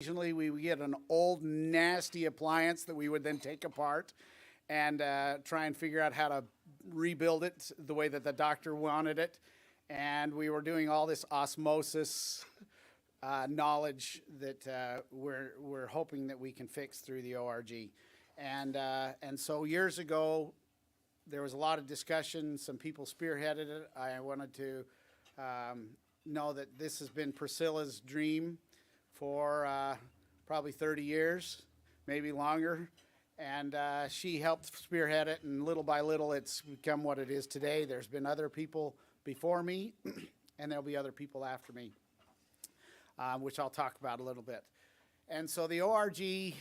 Occasionally, we would get an old, nasty appliance that we would then take apart and try and figure out how to rebuild it the way that the doctor wanted it. And we were doing all this osmosis knowledge that we're hoping that we can fix through the ORG. And so years ago, there was a lot of discussion. Some people spearheaded it. I wanted to know that this has been Priscilla's dream for probably 30 years, maybe longer. And she helped spearhead it, and little by little, it's become what it is today. There's been other people before me, and there'll be other people after me, which I'll talk about a little bit. And so the ORG,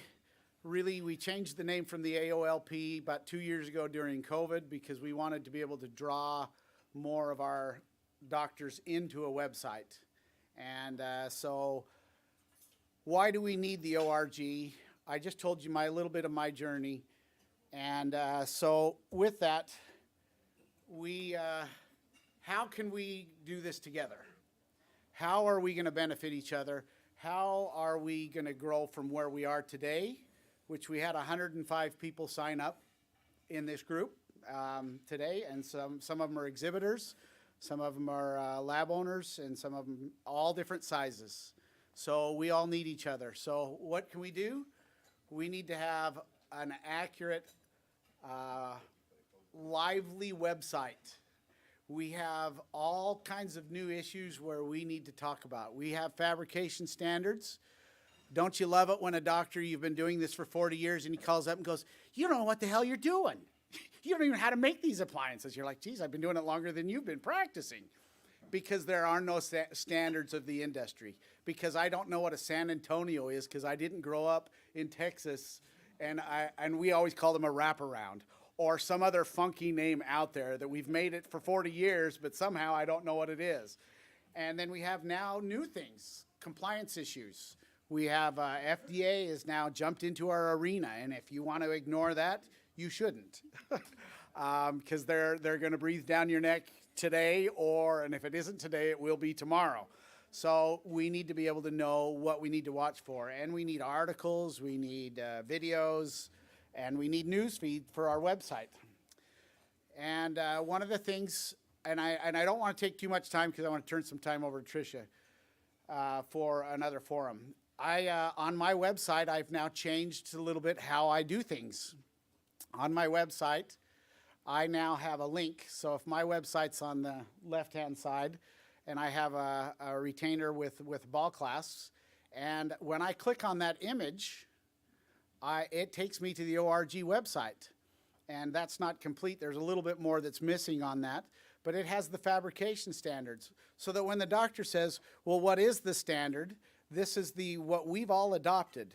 really, we changed the name from the AOLP about 2 years ago during COVID because we wanted to be able to draw more of our doctors into a website. And so why do we need the ORG? I just told you a little bit of my journey. And so with that, how can we do this together? How are we going to benefit each other? How are we going to grow from where we are today, which we had 105 people sign up in this group today, and some of them are exhibitors, some of them are lab owners, and some of them all different sizes. So we all need each other. So what can we do? We need to have an accurate, lively website. We have all kinds of new issues where we need to talk about. We have fabrication standards. Don't you love it when a doctor, you've been doing this for 40 years, and he calls up and goes, "You don't know what the hell you're doing. You don't even know how to make these appliances." You're like, "Geez, I've been doing it longer than you've been practicing." Because there are no standards of the industry. Because I don't know what a San Antonio is because I didn't grow up in Texas, and we always call them a wraparound or some other funky name out there that we've made it for 40 years, but somehow I don't know what it is. And then we have now new things, compliance issues. We have FDA has now jumped into our arena, and if you want to ignore that, you shouldn't, because they're going to breathe down your neck today, and if it isn't today, it will be tomorrow. So we need to be able to know what we need to watch for, and we need articles, we need videos, and we need news feed for our website. And one of the things, and I don't want to take too much time because I want to turn some time over to Trisha for another forum. On my website, I've now changed a little bit how I do things. On my website, I now have a link. So if my website's on the left-hand side, and I have a retainer with ball clasps, and when I click on that image, it takes me to the ORG website. And that's not complete. There's a little bit more that's missing on that. But it has the fabrication standards. So that when the doctor says, well, what is the standard? This is what we've all adopted.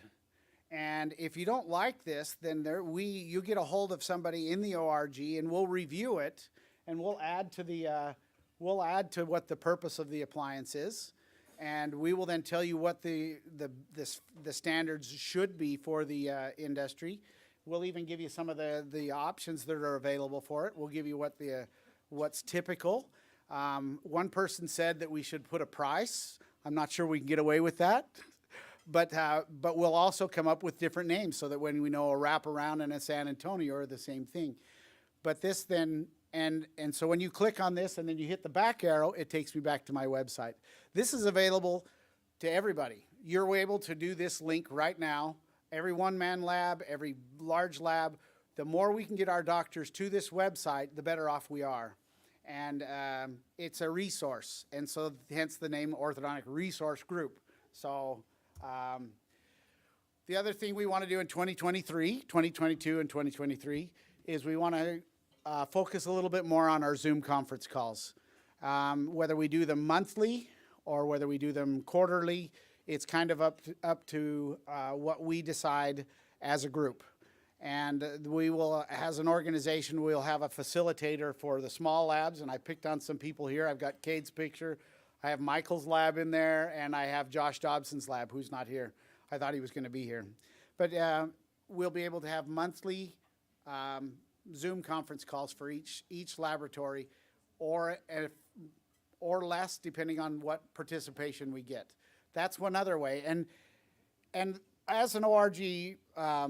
And if you don't like this, then you get a hold of somebody in the ORG, and we'll review it, and we'll add to what the purpose of the appliance is, and we will then tell you what the standards should be for the industry. We'll even give you some of the options that are available for it. We'll give you what's typical. One person said that we should put a price. I'm not sure we can get away with that. But we'll also come up with different names so that when we know a wraparound and a San Antonio are the same thing. But this then, and so when you click on this and then you hit the back arrow, it takes me back to my website. This is available to everybody. You're able to do this link right now. Every one-man lab, every large lab, the more we can get our doctors to this website, the better off we are. And it's a resource, and so hence the name Orthodontic Resource Group. So the other thing we want to do in 2022 and 2023 is we want to focus a little bit more on our Zoom conference calls. Whether we do them monthly or whether we do them quarterly, it's kind of up to what we decide as a group. And we will, as an organization, we'll have a facilitator for the small labs, and I picked on some people here. I've got Cade's picture. I have Michael's lab in there, and I have Josh Dobson's lab, who's not here. I thought he was going to be here. But we'll be able to have monthly Zoom conference calls for each laboratory, or less, depending on what participation we get. That's one other way. And And as an ORG, I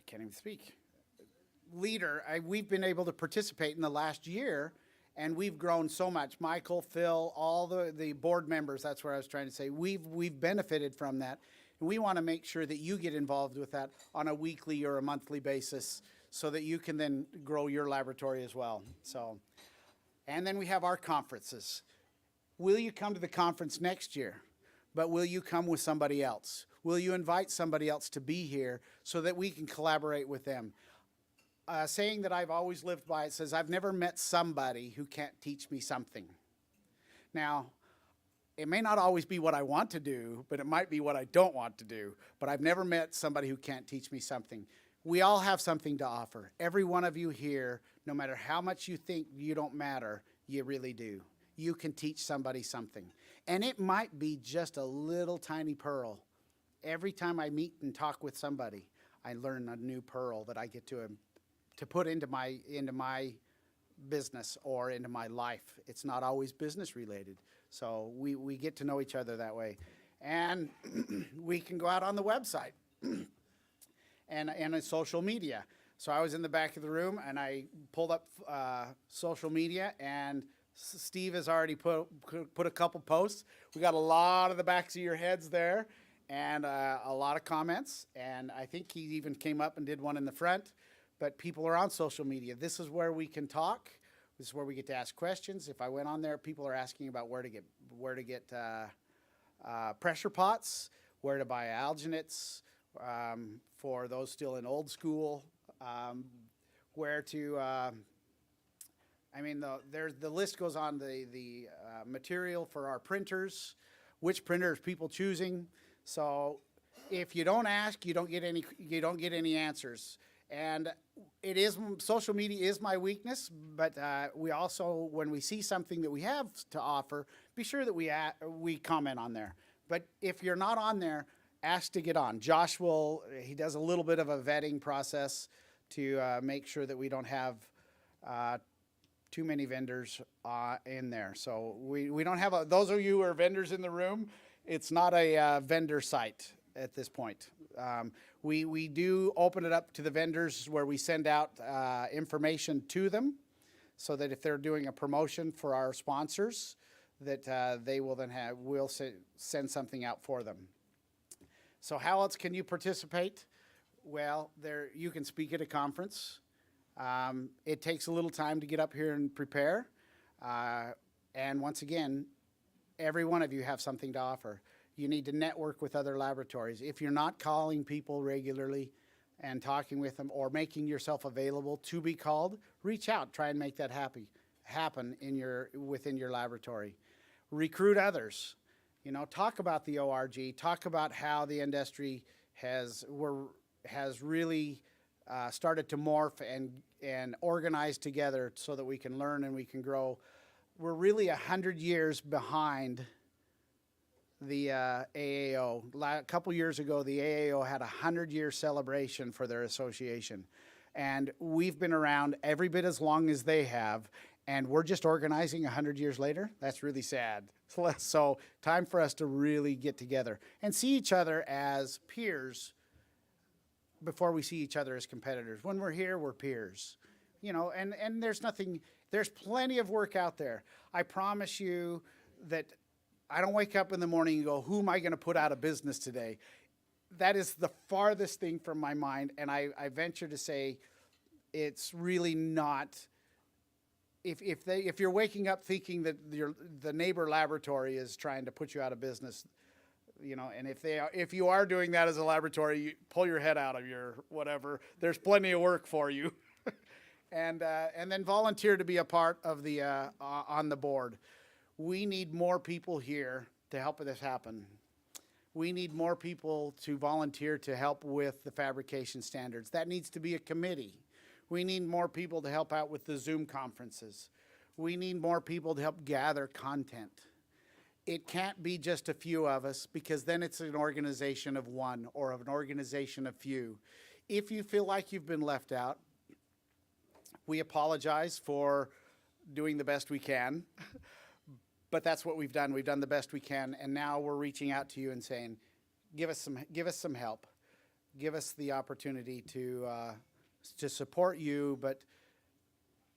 can't even speak, leader, we've been able to participate in the last year, and we've grown so much. Michael, Phil, all the board members, that's what I was trying to say. We've benefited from that. And we want to make sure that you get involved with that on a weekly or a monthly basis so that you can then grow your laboratory as well. So, and then we have our conferences. Will you come to the conference next year? But will you come with somebody else? Will you invite somebody else to be here so that we can collaborate with them? A saying that I've always lived by, it says, I've never met somebody who can't teach me something. Now, it may not always be what I want to do, but it might be what I don't want to do. But I've never met somebody who can't teach me something. We all have something to offer. Every one of you here, no matter how much you think you don't matter, you really do. You can teach somebody something. And it might be just a little tiny pearl. Every time I meet and talk with somebody, I learn a new pearl that I get to put into my business or into my life. It's not always business related. So we get to know each other that way. And we can go out on the website and on social media. So I was in the back of the room and I pulled up social media, and Steve has already put a couple posts. We got a lot of the backs of your heads there and a lot of comments. And I think he even came up and did one in the front. But people are on social media. This is where we can talk. This is where we get to ask questions. If I went on there, people are asking about where to get pressure pots, where to buy alginates, for those still in old school, where to. I mean, the list goes on. The material for our printers, which printers people choosing. So if you don't ask, you don't get any answers. And it is, social media is my weakness, but we also, when we see something that we have to offer, be sure that we comment on there. But if you're not on there, ask to get on. Josh he does a little bit of a vetting process to make sure that we don't have too many vendors in there. So we don't have those of you who are vendors in the room, it's not a vendor site at this point. We do open it up to the vendors where we send out information to them so that if they're doing a promotion for our sponsors, that they will then we'll send something out for them. So how else can you participate? Well, you can speak at a conference. It takes a little time to get up here and prepare. And once again, every one of you have something to offer. You need to network with other laboratories. If you're not calling people regularly and talking with them or making yourself available to be called, reach out. Try and make that happen within your laboratory. Recruit others. Talk about the ORG. Talk about how the industry has really started to morph and organize together so that we can learn and we can grow. We're really 100 years behind the AAO. A couple years ago, the AAO had a 100-year celebration for their association. And we've been around every bit as long as they have, and we're just organizing 100 years later. That's really sad. So time for us to really get together and see each other as peers before we see each other as competitors. When we're here, we're peers. And there's plenty of work out there. I promise you that I don't wake up in the morning and go, who am I going to put out of business today? That is the farthest thing from my mind, and I venture to say it's really not. If you're waking up thinking that the neighbor laboratory is trying to put you out of business, and if you are doing that as a laboratory, you pull your head out of your whatever. There's plenty of work for you, and then volunteer to be a part of the on the board. We need more people here to help this happen. We need more people to volunteer to help with the fabrication standards. That needs to be a committee. We need more people to help out with the Zoom conferences. We need more people to help gather content. It can't be just a few of us, because then it's an organization of one or of an organization of few. If you feel like you've been left out, we apologize for doing the best we can. But that's what we've done. We've done the best we can, and now we're reaching out to you and saying, give us some help. Give us the opportunity to support you, but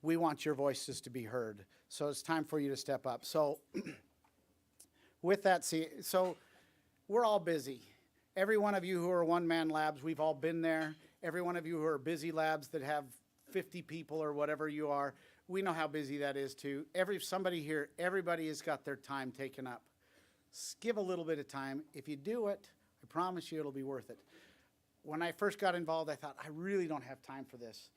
we want your voices to be heard. So it's time for you to step up. So with that, so we're all busy. Every one of you who are one-man labs, we've all been there. Every one of you who are busy labs that have 50 people or whatever you are, we know how busy that is too. Somebody here, everybody has got their time taken up. Give a little bit of time. If you do it, I promise you it'll be worth it. When I first got involved, I thought, I really don't have time for this.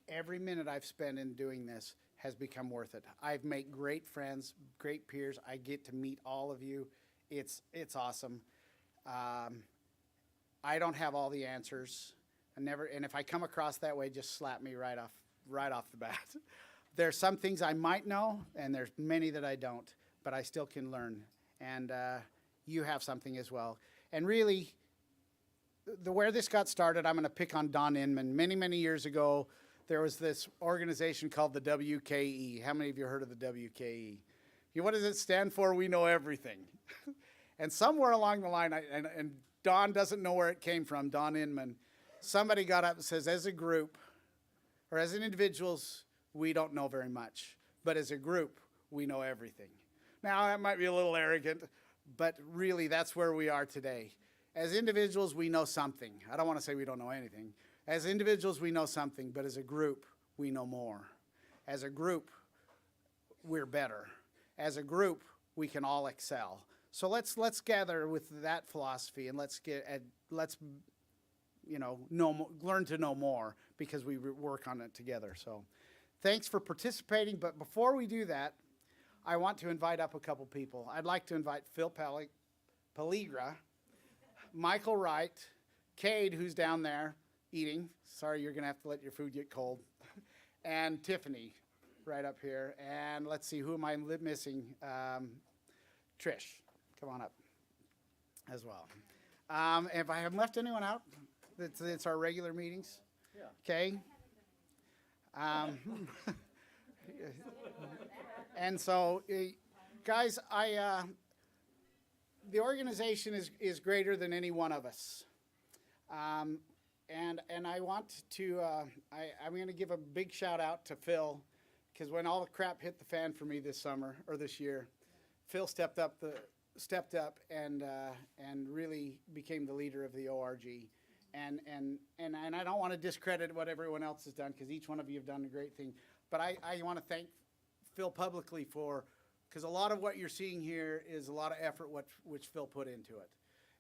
Every minute I've spent in doing this has become worth it. I've made great friends, great peers. I get to meet all of you. It's awesome. I don't have all the answers. And if I come across that way, just slap me right off the bat. There's some things I might know, and there's many that I don't, but I still can learn. And you have something as well. And really, where this got started, I'm going to pick on Don Inman. Many, many years ago, there was this organization called the WKE. How many of you heard of the WKE? What does it stand for? We know everything. And somewhere along the line, and Don doesn't know where it came from, Don Inman, somebody got up and says, as a group, or as individuals, we don't know very much. But as a group, we know everything. Now, that might be a little arrogant, but really, that's where we are today. As individuals, we know something. I don't want to say we don't know anything. As individuals, we know something, but as a group, we know more. As a group, we're better. As a group, we can all excel. So let's gather with that philosophy, and let's learn to know more, because we work on it together. So thanks for participating. But before we do that, I want to invite up a couple people. I'd like to invite Phil Paligra, Michael Wright, Cade, who's down there eating. Sorry, you're going to have to let your food get cold. And Tiffany, right up here. And let's see, who am I missing? Trish, come on up as well. If I haven't left anyone out, it's our regular meetings. Yeah. Okay. And so, guys, the organization is greater than any one of us. And I want to, I'm going to give a big shout out to Phil, because when all the crap hit the fan for me this year, Phil stepped up and really became the leader of the ORG. And I don't want to discredit what everyone else has done, because each one of you have done a great thing. But I want to thank Phil publicly because a lot of what you're seeing here is a lot of effort which Phil put into it.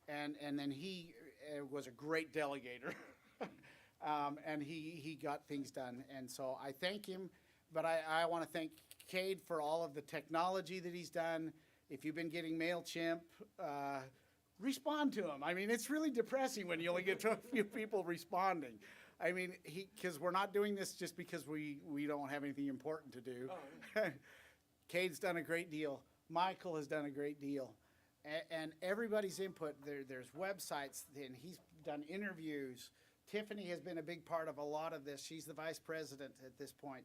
And then he was a great delegator. And he got things done. And so I thank him. But I want to thank Cade for all of the technology that he's done. If you've been getting MailChimp, respond to him. I mean, it's really depressing when you only get a few people responding. I mean, because we're not doing this just because we don't have anything important to do. Oh. Cade's done a great deal. Michael has done a great deal. And everybody's input, there's websites, and he's done interviews. Tiffany has been a big part of a lot of this. She's the vice president at this point.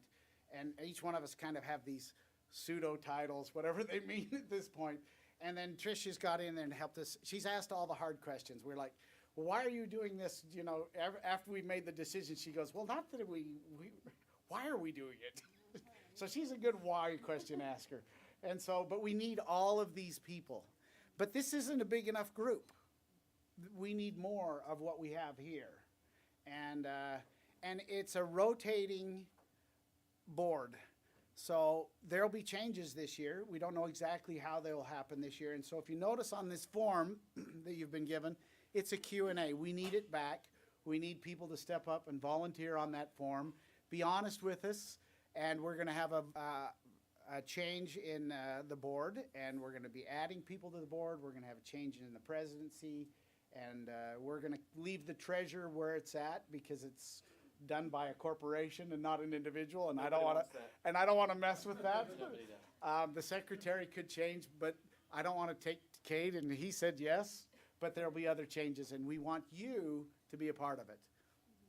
And each one of us kind of have these pseudo titles, whatever they mean at this point. And then Trisha's got in there and helped us. She's asked all the hard questions. We're like, well, why are you doing this? You know, after we made the decision, she goes, well, not that why are we doing it? So she's a good why question asker. And so, but we need all of these people. But this isn't a big enough group. We need more of what we have here. And it's a rotating board. So there'll be changes this year. We don't know exactly how they will happen this year. And so if you notice on this form that you've been given, it's a Q&A. We need it back. We need people to step up and volunteer on that form. Be honest with us, and we're going to have a change in the board, and we're going to be adding people to the board. We're going to have a change in the presidency, and we're going to leave the treasurer where it's at, because it's done by a corporation and not an individual, and I don't want to mess with that. The secretary could change, but I don't want to take Cade, and he said yes, but there'll be other changes, and we want you to be a part of it.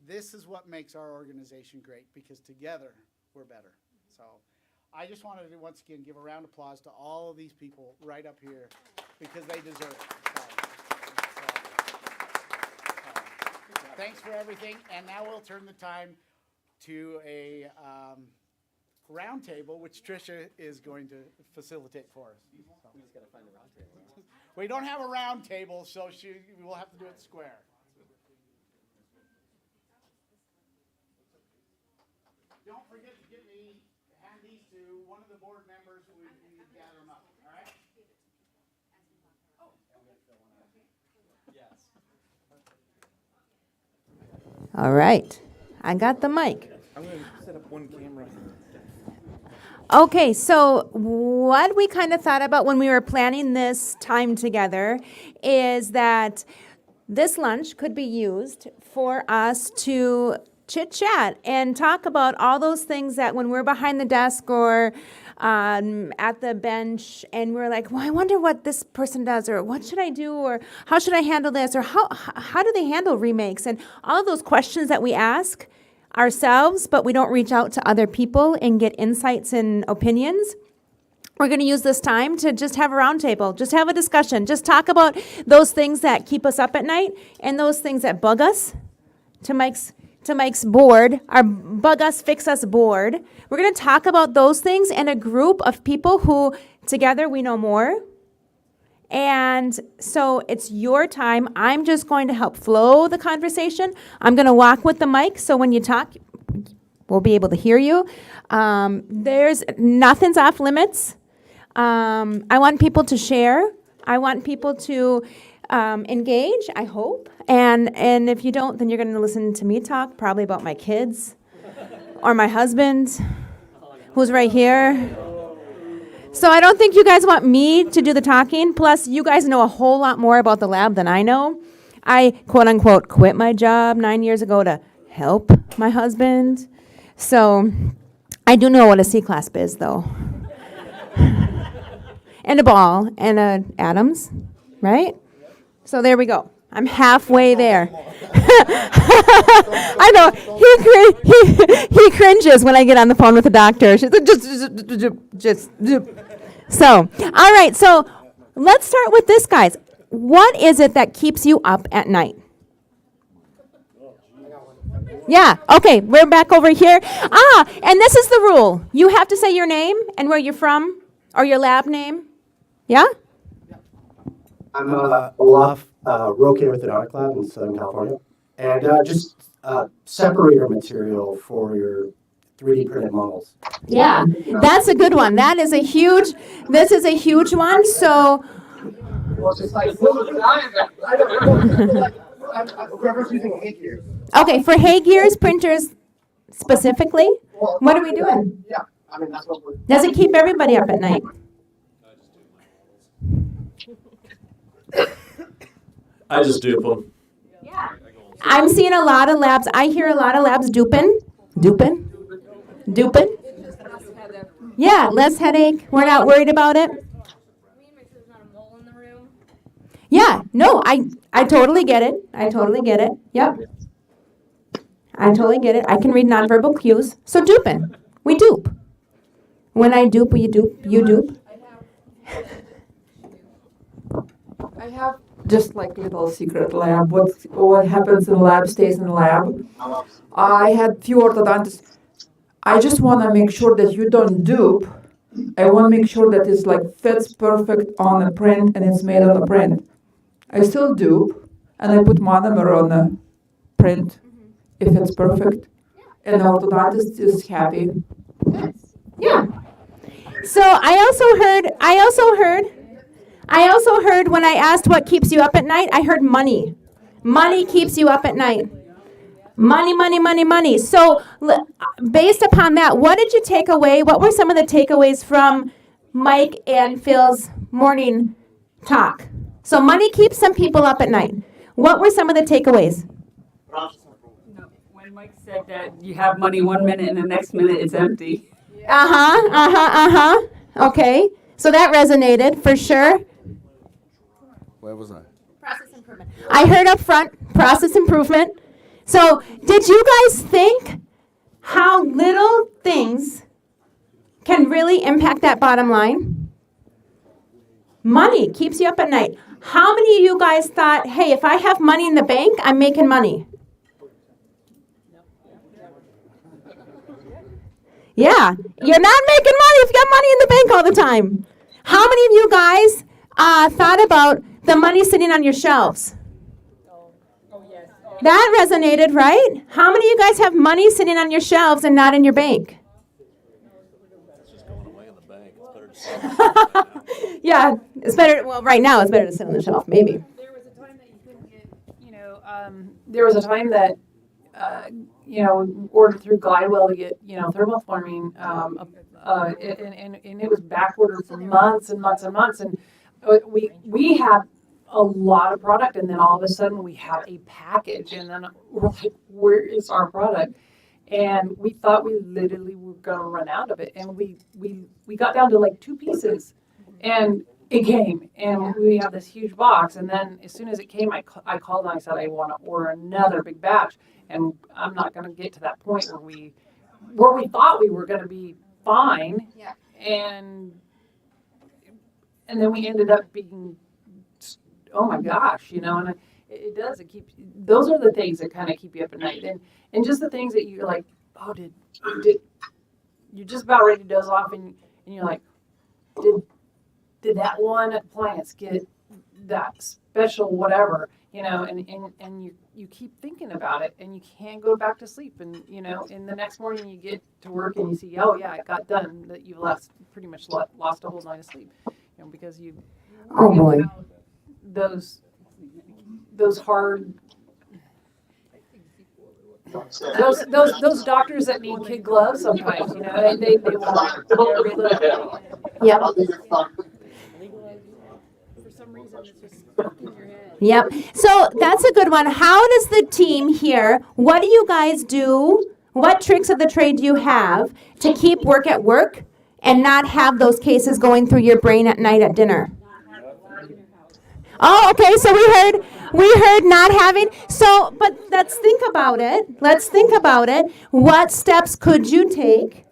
This is what makes our organization great, because together we're better. So I just wanted to once again give a round of applause to all of these people right up here because they deserve it. Thanks for everything, and now we'll turn the time to a round table, which Trisha is going to facilitate for us. We just gotta find the round table. We don't have a round table, so we'll have to do it square. Don't forget to hand these to one of the board members when we gather them up, all right? Yes. All right, I got the mic. I'm gonna set up one camera. Okay, so what we kind of thought about when we were planning this time together is that this lunch could be used for us to chit chat and talk about all those things that when we're behind the desk or at the bench and we're like, well, I wonder what this person does, or what should I do, or how should I handle this, or how do they handle remakes, and all of those questions that we ask ourselves, but we don't reach out to other people and get insights and opinions. We're going to use this time to just have a roundtable, just have a discussion, just talk about those things that keep us up at night and those things that bug us. To Mike's board, our bug us, fix us board. We're going to talk about those things and a group of people who together we know more. And so it's your time. I'm just going to help flow the conversation. I'm going to walk with the mic, so when you talk, we'll be able to hear you. There's nothing's off limits. I want people to share. I want people to engage, I hope. And if you don't, then you're going to listen to me talk, probably about my kids or my husband, who's right here. So I don't think you guys want me to do the talking. Plus, you guys know a whole lot more about the lab than I know. I, quote unquote, quit my job 9 years ago to help my husband. So I do know what a C-class is, though. And a ball and a Adams, right? So there we go. I'm halfway there. I know. He cringes when I get on the phone with the doctor. She's like, just. So, all right. So let's start with this, guys. What is it that keeps you up at night? Yeah. Okay. We're back over here. And this is the rule. You have to say your name and where you're from, or your lab name. Yeah? I'm Olaf, Roque Orthodontic Lab in Southern California. And just separator material for your 3D printed models. Yeah, that's a good one. This is a huge one. So, Well, it's just like, whoever's using Hay Gears. Okay, for Hay Gears printers specifically, what are we doing? Yeah, I mean, that's what we're. Does it keep everybody up at night? I just dupe them. Yeah. I'm seeing a lot of labs. I hear a lot of labs duping. Yeah, less headache. We're not worried about it. There's not a mole in the room. Yeah, no, I totally get it. Yep. I totally get it. I can read nonverbal cues. So duping. We dupe. When I dupe, you dupe. I have just like little secret lab. What happens in the lab stays in the lab. I had few orthodontists. I just want to make sure that you don't dupe. I want to make sure that it's like fits perfect on the print and it's made on the print. I still dupe, and I put monomer on the print if it's perfect. And the orthodontist is happy. Yeah. So I also heard when I asked what keeps you up at night, I heard money. Money keeps you up at night. Money. So based upon that, what did you take away? What were some of the takeaways from Mike and Phil's morning talk? So money keeps some people up at night. What were some of the takeaways? When Mike said that you have money 1 minute and the next minute it's empty. Okay. So that resonated for sure. Where was I? Process improvement. I heard up front, process improvement. So did you guys think how little things can really impact that bottom line? Money keeps you up at night. How many of you guys thought, hey, if I have money in the bank, I'm making money? Yeah, you're not making money if you got money in the bank all the time. How many of you guys thought about the money sitting on your shelves? That resonated, right? How many of you guys have money sitting on your shelves and not in your bank? Yeah, it's better. Well, right now it's better to sit on the shelf, maybe. There was a time that you couldn't get, there was a time that, ordered through Glidewell to get, thermoforming, and it was back ordered for months and months and months. And we had a lot of product, and then all of a sudden we had a package, and then we're like, where is our product? And we thought we literally were gonna run out of it, and we got down to like 2 pieces, and it came, and we have this huge box, and then as soon as it came, I called and I said I want to order another big batch, and I'm not gonna get to that point where we thought we were gonna be fine, and then we ended up being, oh my gosh, and it does. It keeps. Those are the things that kind of keep you up at night, and just the things that you're like, oh, did you're just about ready to doze off, and you're like, did that one appliance get that special whatever, and you keep thinking about it, and you can't go back to sleep, and and the next morning you get to work and you see, oh yeah, it got done, that you've pretty much lost a whole night of sleep, because you. Oh boy. Those hard, those doctors that need kid gloves sometimes, they want every little thing. Yep. For some reason, it's just stuck in your head. Yep. So that's a good one. How does the team here, what do you guys do? What tricks of the trade do you have to keep work at work and not have those cases going through your brain at night at dinner? Oh, okay. So we heard not having. So, but let's think about it. What steps could you take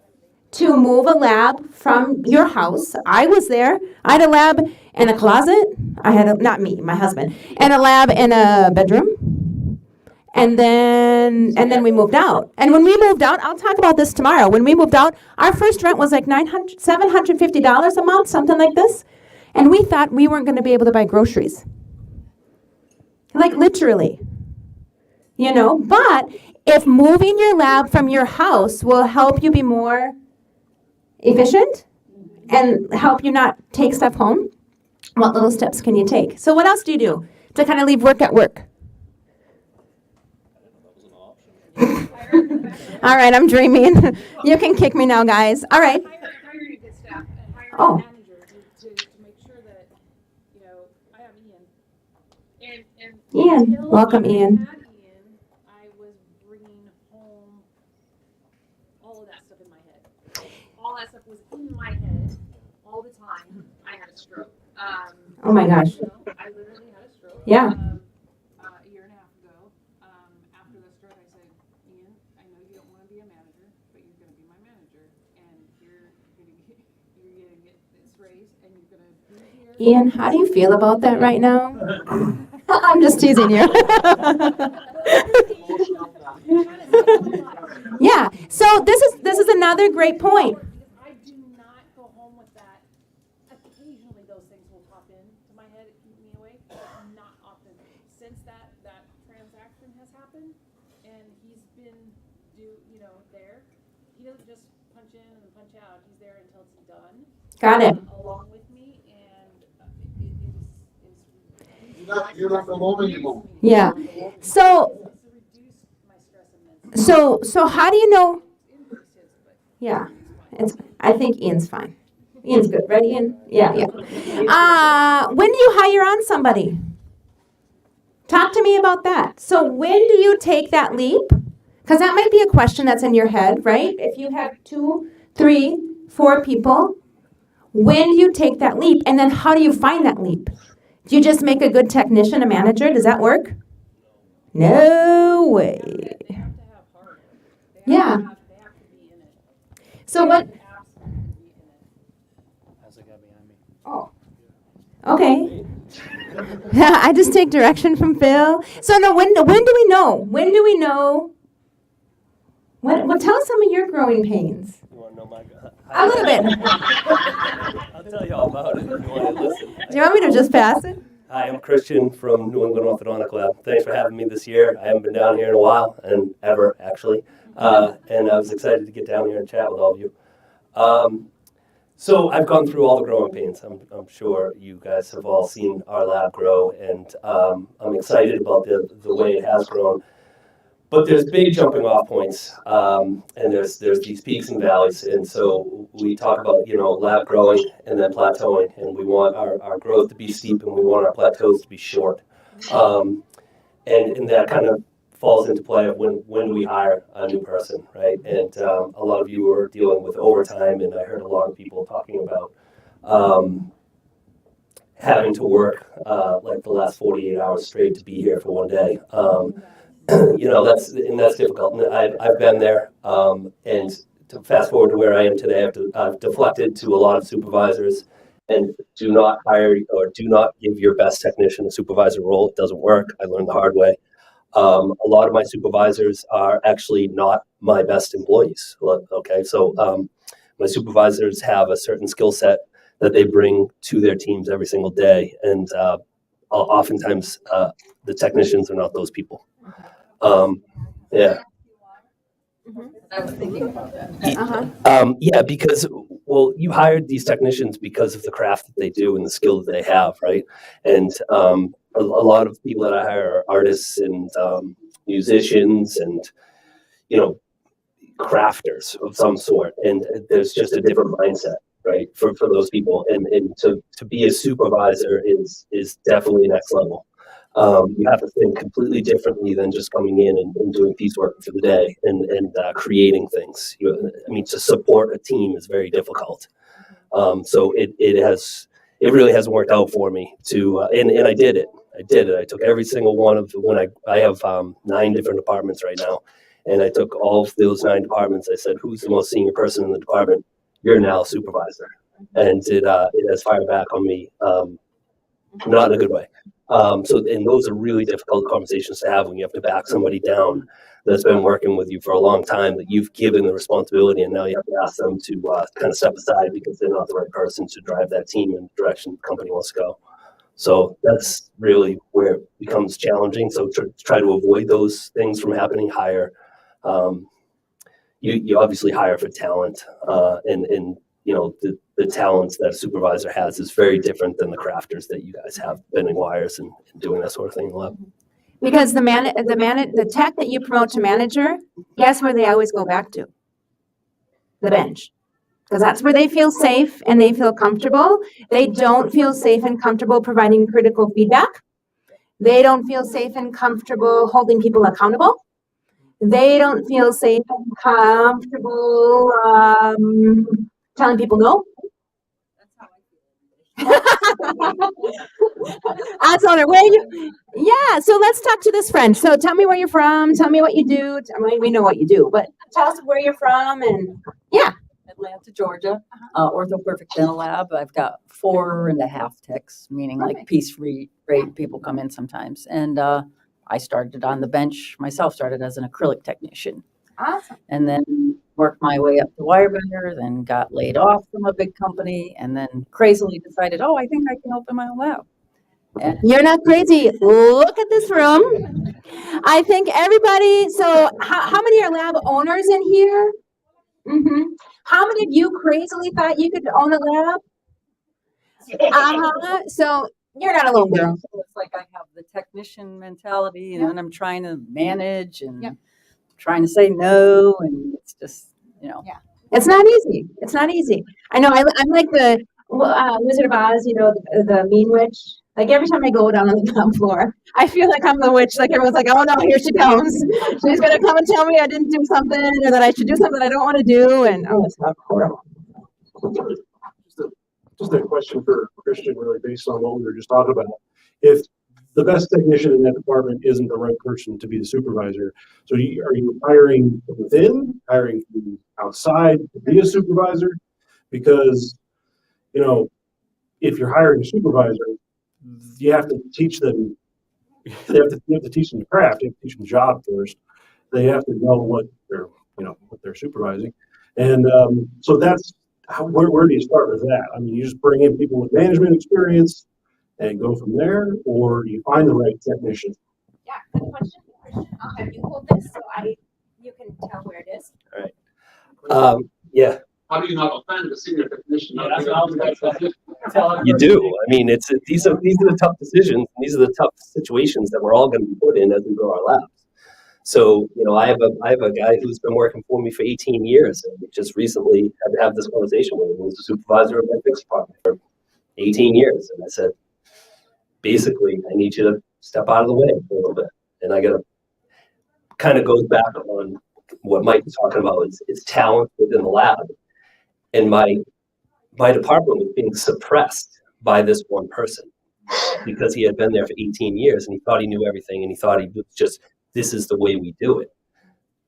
to move a lab from your house? I was there. I had a lab in a closet. Not me, my husband, and a lab in a bedroom. And then we moved out. And when we moved out, I'll talk about this tomorrow. When we moved out, our first rent was like $750 a month, something like this. And we thought we weren't going to be able to buy groceries. Like literally. But if moving your lab from your house will help you be more efficient and help you not take stuff home, what little steps can you take? So what else do you do to kind of leave work at work? All right, I'm dreaming. You can kick me now, guys. All right. Hiring good staff and hiring Oh. a manager to make sure that, I have Ian. And Ian, until welcome, I Ian. had Ian, I was bringing home all of that stuff in my head. All that stuff was in my head all the time. I had a stroke. Oh my gosh. I literally had a stroke. Yeah. A year and a half ago. After the stroke, I said, Ian, I know you don't want to be a manager, but you're going to be my manager, and you're going to get this raise, and you're going to be here. Ian, how do you feel about that right now? I'm just teasing you. Yeah. So this is another great point. I do not go home with that. Occasionally, those things will pop into my head and keep me awake, but not often. Since that transaction has happened, and he's been there, he doesn't just punch in and punch out. He's there until it's done. Got it. Along with me, and You're not alone anymore. Yeah. So reduced my stress immensely. so how do you know? Increased his, but Yeah. I think Ian's fine. Ian's good, right, Ian? Yeah. When do you hire on somebody? Talk to me about that. So when do you take that leap? Because that might be a question that's in your head, right? If you have 2, 3, 4 people, when do you take that leap? And then how do you find that leap? Do you just make a good technician a manager? Does that work? No way. they have to have heart. Yeah. They have to be in it. So what? Absolutely. Okay. I just take direction from Phil. So no, when do we know? When do we know? Well, tell us some of your growing pains. You want to know my? A little bit. I'll tell you all about it if you want to listen. Do you want me to just pass it? Hi, I'm Christian from New England Orthodontic Lab. Thanks for having me this year. I haven't been down here in a while, and ever actually. And I was excited to get down here and chat with all of you. So I've gone through all the growing pains. I'm sure you guys have all seen our lab grow, and I'm excited about the way it has grown. But there's big jumping off points, and there's these peaks and valleys. And so we talk about, lab growing and then plateauing, and we want our growth to be steep and we want our plateaus to be short. And that kind of falls into play of when do we hire a new person, right? And a lot of you are dealing with overtime, and I heard a lot of people talking about having to work like the last 48 hours straight to be here for one day. That's difficult. And I've been there. And to fast forward to where I am today, I've deflected to a lot of supervisors, and do not hire or do not give your best technician a supervisor role. It doesn't work. I learned the hard way. A lot of my supervisors are actually not my best employees. Okay, so my supervisors have a certain skill set that they bring to their teams every single day, and oftentimes the technicians are not those people. Yeah. I was thinking about that. Yeah, because, you hired these technicians because of the craft that they do and the skill that they have, right? And a lot of people that I hire are artists and musicians and, crafters of some sort. And there's just a different mindset, right, for those people. And to be a supervisor is definitely next level. You have to think completely differently than just coming in and doing piecework for the day and creating things. To support a team is very difficult. So it really hasn't worked out for me to, and I did it. I took every single one of I have 9 different departments right now, and I took all of those 9 departments. I said, who's the most senior person in the department? You're now a supervisor. And it has fired back on me, not in a good way. And those are really difficult conversations to have when you have to back somebody down that's been working with you for a long time, that you've given the responsibility, and now you have to ask them to kind of step aside because they're not the right person to drive that team in the direction the company wants to go. So that's really where it becomes challenging. So to try to avoid those things from happening, hire. You obviously hire for talent, and the talents that a supervisor has is very different than the crafters that you guys have, bending wires and doing that sort of thing in the lab. Because the tech that you promote to manager, guess where they always go back to? The bench. Because that's where they feel safe and they feel comfortable. They don't feel safe and comfortable providing critical feedback. They don't feel safe and comfortable holding people accountable. They don't feel safe and comfortable telling people no. That's on where you. Yeah. So let's talk to this friend. So tell me where you're from. Tell me what you do. I mean, we know what you do, but tell us where you're from and yeah. Atlanta, Georgia, Ortho Perfect Dental Lab. I've got 4.5 techs, meaning like piece rate people come in sometimes. And I started on the bench myself, started as an acrylic technician. Awesome. And then worked my way up to wirebender, then got laid off from a big company, and then crazily decided, I think I can open my own lab. And you're not crazy. Look at this room. I think everybody, so how many are lab owners in here? Mm-hmm. How many of you crazily thought you could own a lab? So you're not alone, girl. So it's like I have the technician mentality, and then I'm trying to manage and trying to say no, and it's just, Yeah. It's not easy. It's not easy. I know. I'm like the Wizard of Oz, the mean witch. Like every time I go down on the ground floor, I feel like I'm the witch. Like everyone's like, oh no, here she comes. She's going to come and tell me I didn't do something or that I should do something I don't want to do. And it's horrible. Just a question for Christian, really based on what we were just talking about. If the best technician in that department isn't the right person to be the supervisor, so are you hiring from within, hiring from outside to be a supervisor? Because, if you're hiring a supervisor, you have to teach them, you have to teach them the craft, you have to teach them the job first. They have to know what they're supervising. And so that's where do you start with that? I mean, you just bring in people with management experience and go from there, or you find the right technician. Yeah, good question. Christian, I'll have you hold this so you can tell where it is. All right. Yeah. How do you not offend the senior technician? You do. I mean, these are the tough decisions. And these are the tough situations that we're all going to be put in as we grow our labs. So, I have a guy who's been working for me for 18 years, and we just recently had to have this conversation with him. He was a supervisor of my fixed department for 18 years, and I said, basically, I need you to step out of the way a little bit, and I got to kind of goes back on what Mike was talking about is talent within the lab, and my department was being suppressed by this one person because he had been there for 18 years and he thought he knew everything and he thought he was just, this is the way we do it.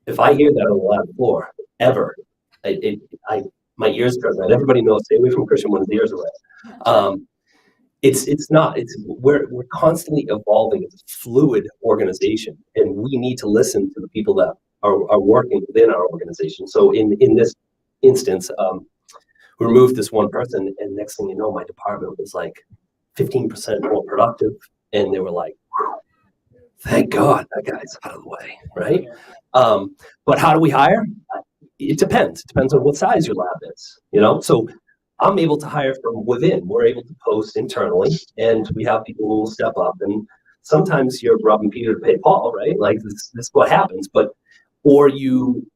If I hear that on the lab floor, ever, my ears turn red. Everybody knows, stay away from Christian when his ears are red. We're constantly evolving. It's a fluid organization, and we need to listen to the people that are working within our organization. So in this instance, we removed this one person, and next thing you know, my department was like 15% more productive, and they were like, thank God that guy's out of the way, right? But how do we hire? It depends. It depends on what size your lab is, So I'm able to hire from within. We're able to post internally, and we have people who will step up. And sometimes you're robbing Peter to pay Paul, right? Like this is what happens. Or you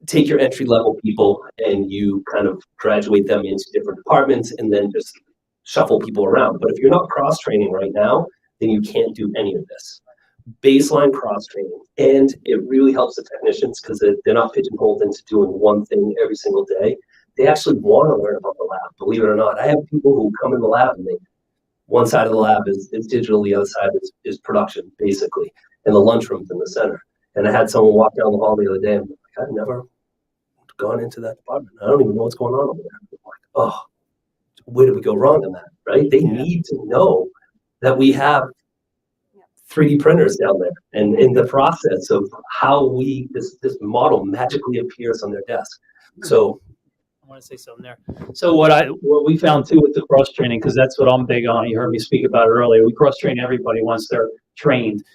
take your entry level people and you kind of graduate them into different departments and then just shuffle people around. But if you're not cross training right now, then you can't do any of this. Baseline cross training, and it really helps the technicians because they're not pigeonholed into doing one thing every single day. They actually want to learn about the lab, believe it or not. I have people who come in the lab and one side of the lab is digital, the other side is production, basically, and the lunchroom's in the center. And I had someone walk down the hall the other day and like, I've never gone into that department. I don't even know what's going on over there. I'm like, oh, where did we go wrong in that, right? They need to know that we have 3D printers down there, and in the process of how this model magically appears on their desk. So I want to say something there. So what we found too with the cross training, because that's what I'm big on. You heard me speak about it earlier. We cross train everybody once they're trained,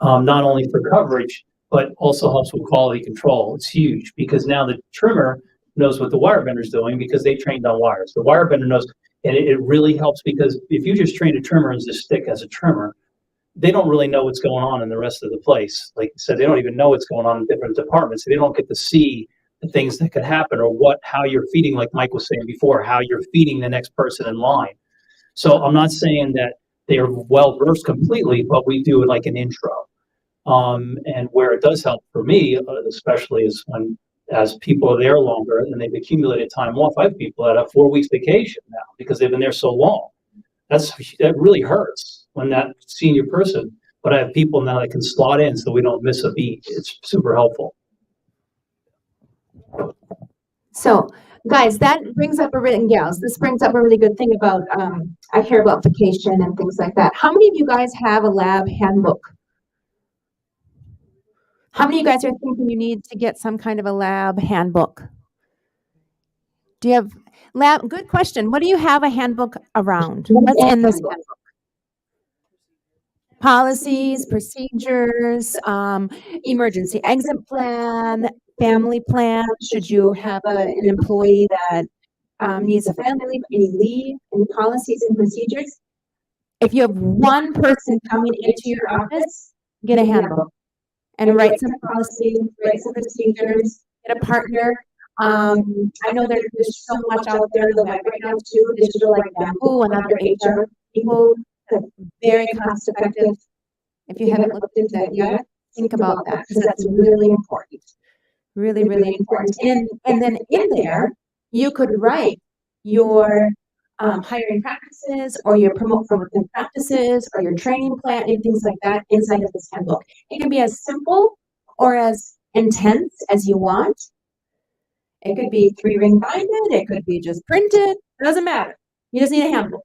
not only for coverage, but also helps with quality control. It's huge because now the trimmer knows what the wire bender's doing because they trained on wires. The wire bender knows, and it really helps because if you just train a trimmer as a stick as a trimmer, they don't really know what's going on in the rest of the place. Like I said, they don't even know what's going on in different departments. They don't get to see the things that could happen or how you're feeding, like Mike was saying before, how you're feeding the next person in line. So I'm not saying that they are well versed completely, but we do it like an intro. And where it does help for me, especially is as people are there longer and they've accumulated time off. I have people that have 4 weeks vacation now because they've been there so long. That really hurts when that senior person, but I have people now that can slot in so we don't miss a beat. It's super helpful. So, guys, that brings up this brings up a really good thing about, I hear about vacation and things like that. How many of you guys have a lab handbook? How many of you guys are thinking you need to get some kind of a lab handbook? Do you have lab? Good question. What do you have a handbook around? What's in this handbook? Policies, procedures, emergency exit plan, family plan. Should you have an employee that needs a family leave, any leave, any policies and procedures? If you have one person coming into your office, get a handbook and write some policies, write some procedures, get a partner. I know there's so much out there on the web right now too, digital like Bamboo and other HR people. Very cost effective. If you haven't looked into that yet, think about that because that's really important. Really, really important. And then in there, you could write your hiring practices or your promote from within practices or your training plan and things like that inside of this handbook. It can be as simple or as intense as you want. It could be 3-ring binded. It could be just printed. It doesn't matter. You just need a handbook.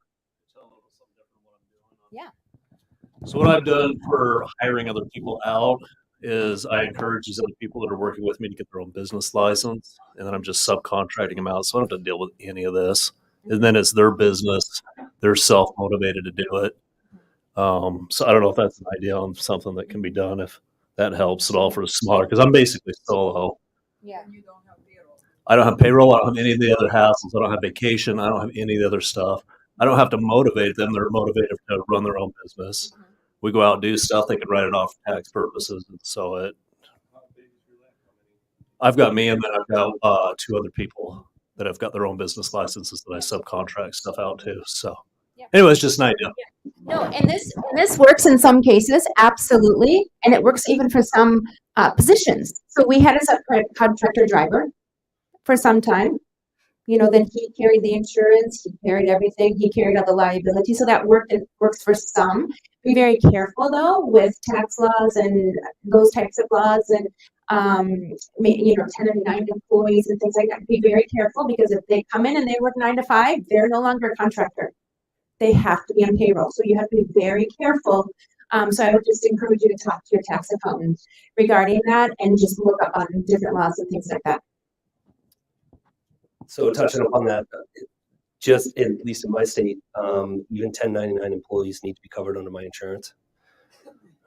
So what I've done for hiring other people out is I encourage these other people that are working with me to get their own business license, and then I'm just subcontracting them out, so I don't have to deal with any of this. And then it's their business; they're self-motivated to do it. So I don't know if that's an idea on something that can be done, if that helps at all for a smaller, because I'm basically solo. Yeah. I don't have payroll. I don't have any of the other hassles. I don't have vacation. I don't have any of the other stuff. I don't have to motivate them. They're motivated to run their own business. We go out and do stuff. They can write it off for tax purposes. And so I've got me, and then I've got 2 other people that have got their own business licenses that I subcontract stuff out to. So anyway, it's just an idea. No, and this works in some cases, absolutely, and it works even for some positions. So we had a subcontractor driver for some time. You know, then he carried the insurance, he carried everything, he carried all the liability. So that works for some. Be very careful though with tax laws and those types of laws and 1099 employees and things like that. Be very careful, because if they come in and they work 9 to 5, they're no longer a contractor. They have to be on payroll. So you have to be very careful. So I would just encourage you to talk to your tax accountant regarding that and just look up on different laws and things like that. So touching upon that, just at least in my state, even 1099 employees need to be covered under my insurance.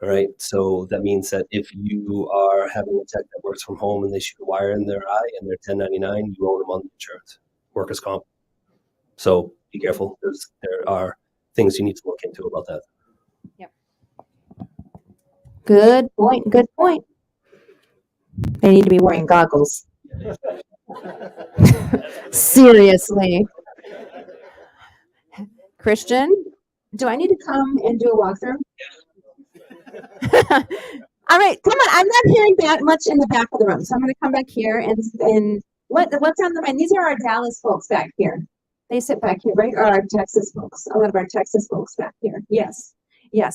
All right. So that means that if you are having a tech that works from home and they shoot a wire in their eye and they're 1099, you own them on the insurance, workers' comp. So be careful. There are things you need to look into about that. Yep. Good point. Good point. They need to be wearing goggles. Seriously. Christian, do I need to come and do a walkthrough? All right, come on. I'm not hearing that much in the back of the room, so I'm going to come back here and what's on the mind? These are our Dallas folks back here. They sit back here, right? Or our Texas folks. A lot of our Texas folks back here. Yes,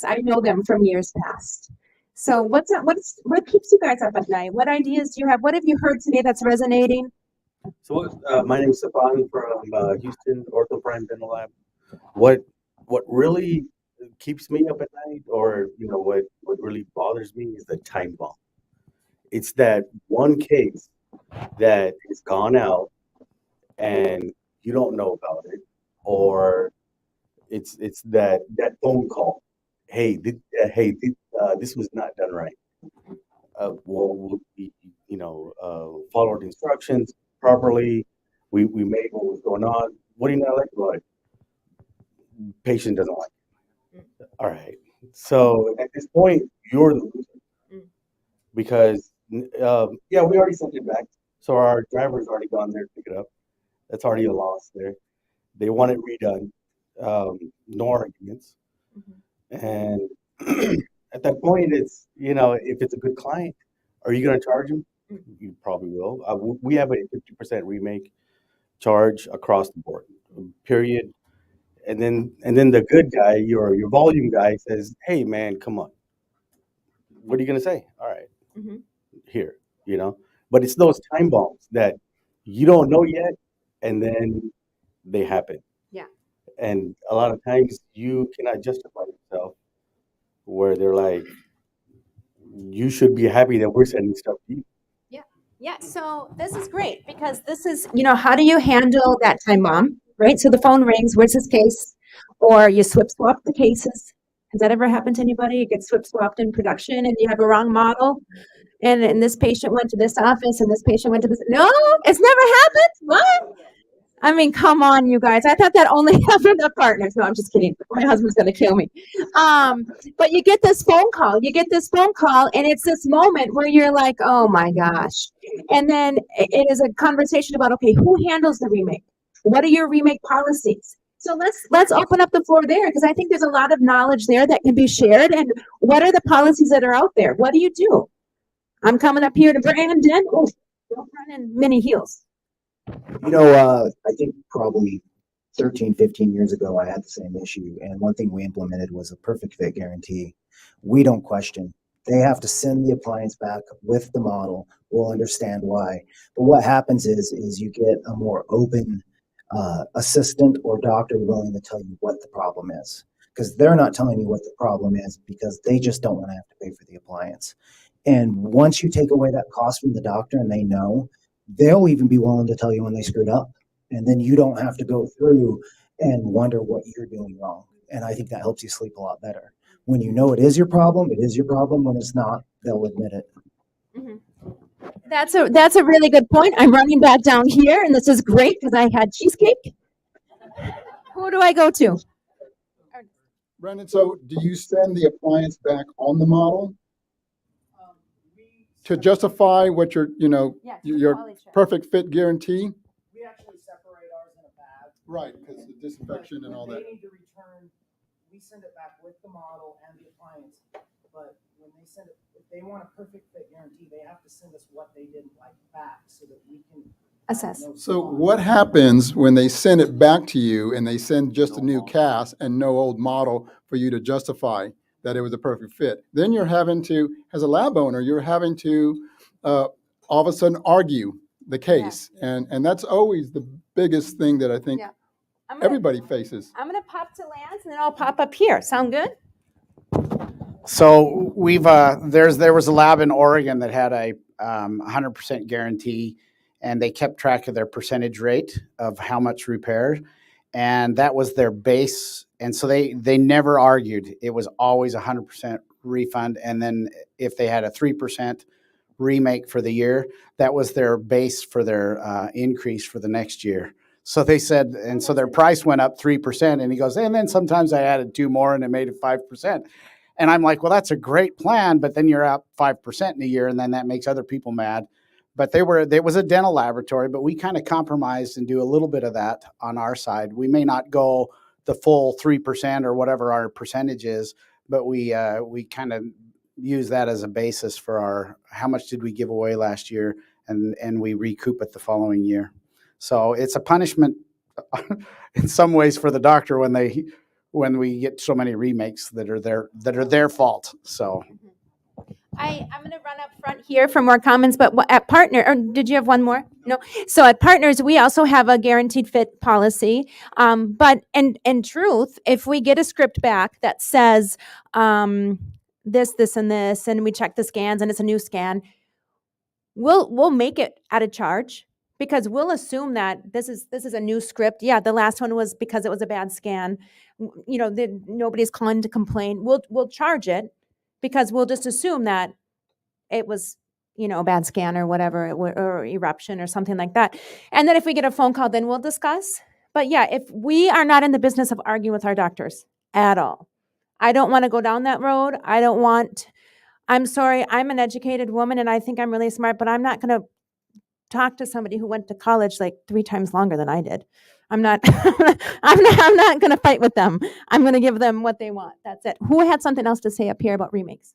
I know them from years past. So what keeps you guys up at night? What ideas do you have? What have you heard today that's resonating? So my name is Stefan from Houston Ortho Prime Dental Lab. What really keeps me up at night, or what really bothers me, is the time bomb. It's that one case that is gone out and you don't know about it, or it's that phone call. Hey, this was not done right. We followed instructions properly. We made what was going on. What do you not like about it? Patient doesn't like it. All right. So at this point, you're the loser, because we already sent it back. So our driver's already gone there to pick it up. That's already a loss there. They want it redone. No arguments. And at that point, it's if it's a good client, are you going to charge them? You probably will. We have a 50% remake charge across the board, period. And then the good guy, your volume guy, says, "Hey man, come on. What are you going to say? All right, here, But it's those time bombs that you don't know yet, and then they happen. Yeah. And a lot of times you cannot justify yourself, where they're like, you should be happy that we're sending stuff to you. Yeah, so this is great, because this is, how do you handle that time bomb, right? So the phone rings, where's this case? Or you swap the cases. Has that ever happened to anybody? You get swapped in production and you have a wrong model. And this patient went to this office and this patient went to this. No, it's never happened. What? I mean, come on, you guys. I thought that only happened to partners. No, I'm just kidding. My husband's going to kill me. But you get this phone call. And it's this moment where you're like, oh my gosh. And then it is a conversation about, okay, who handles the remake? What are your remake policies? So let's open up the floor there, because I think there's a lot of knowledge there that can be shared. And what are the policies that are out there? What do you do? I'm coming up here to Brandon. Oh, don't run in mini heels. I think probably 13, 15 years ago, I had the same issue. And one thing we implemented was a perfect fit guarantee. We don't question. They have to send the appliance back with the model. We'll understand why. But what happens is you get a more open assistant or doctor willing to tell you what the problem is. because they're not telling you what the problem is because they just don't want to have to pay for the appliance. And once you take away that cost from the doctor and they know, they'll even be willing to tell you when they screwed up. And then you don't have to go through and wonder what you're doing wrong. And I think that helps you sleep a lot better. When you know it is your problem, it is your problem. When it's not, they'll admit it. That's a really good point. I'm running back down here, and this is great because I had cheesecake. Who do I go to? Brendan, so do you send the appliance back on the model to justify what your, Yes, your quality check. perfect fit guarantee? We actually separate ours in a bag. Right, because the disinfection and all that. They need to return, we send it back with the model and the appliance. But when they send it, if they want a perfect fit guarantee, they have to send us what they didn't like back so that we can Assess. So what happens when they send it back to you and they send just a new cast and no old model for you to justify that it was a perfect fit? Then you're having to, as a lab owner, you're having to all of a sudden argue the case. And that's always the biggest thing that I think Yeah. everybody faces. I'm going to pop to Lance, and then I'll pop up here. Sound good? So we've there was a lab in Oregon that had a 100% guarantee, and they kept track of their percentage rate of how much repair, and that was their base. And so they never argued. It was always 100% refund, and then if they had a 3% remake for the year, that was their base for their increase for the next year. So they said, and so their price went up 3%, and he goes, and then sometimes I added 2 more and it made it 5%. And I'm like, well, that's a great plan, but then you're up 5% in a year, and then that makes other people mad. But there was a dental laboratory, but we kind of compromised and do a little bit of that on our side. We may not go the full 3% or whatever our percentage is, but we kind of use that as a basis for our, how much did we give away last year, and we recoup it the following year. So it's a punishment in some ways for the doctor when we get so many remakes that are their fault. So I'm going to run up front here for more comments, but at Partner, or did you have one more? No. So at Partners, we also have a guaranteed fit policy. But in truth, if we get a script back that says this, and this, and we check the scans and it's a new scan, we'll make it at a charge. Because we'll assume that this is a new script. Yeah, the last one was because it was a bad scan. Nobody's calling to complain. We'll charge it because we'll just assume that it was, a bad scan or whatever, or eruption or something like that. And then if we get a phone call, then we'll discuss. But yeah, if we are not in the business of arguing with our doctors at all, I don't want to go down that road. I'm sorry, I'm an educated woman and I think I'm really smart, but I'm not going to talk to somebody who went to college like 3 times longer than I did. I'm not going to fight with them. I'm going to give them what they want. That's it. Who had something else to say up here about remakes?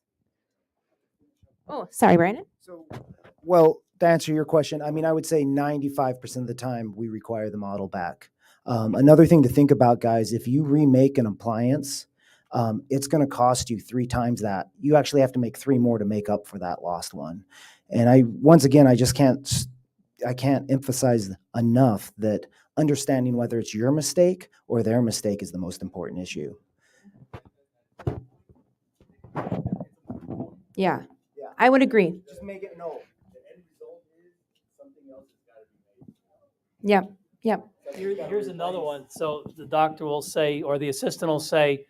Oh, sorry, Brandon. Well, to answer your question, I mean, I would say 95% of the time we require the model back. Another thing to think about, guys, if you remake an appliance, it's going to cost you 3 times that. You actually have to make 3 more to make up for that lost one. And I can't emphasize enough that understanding whether it's your mistake or their mistake is the most important issue. Yeah, I would agree. Just make it known. Yep. Here's another one. So the doctor will say, or the assistant will say,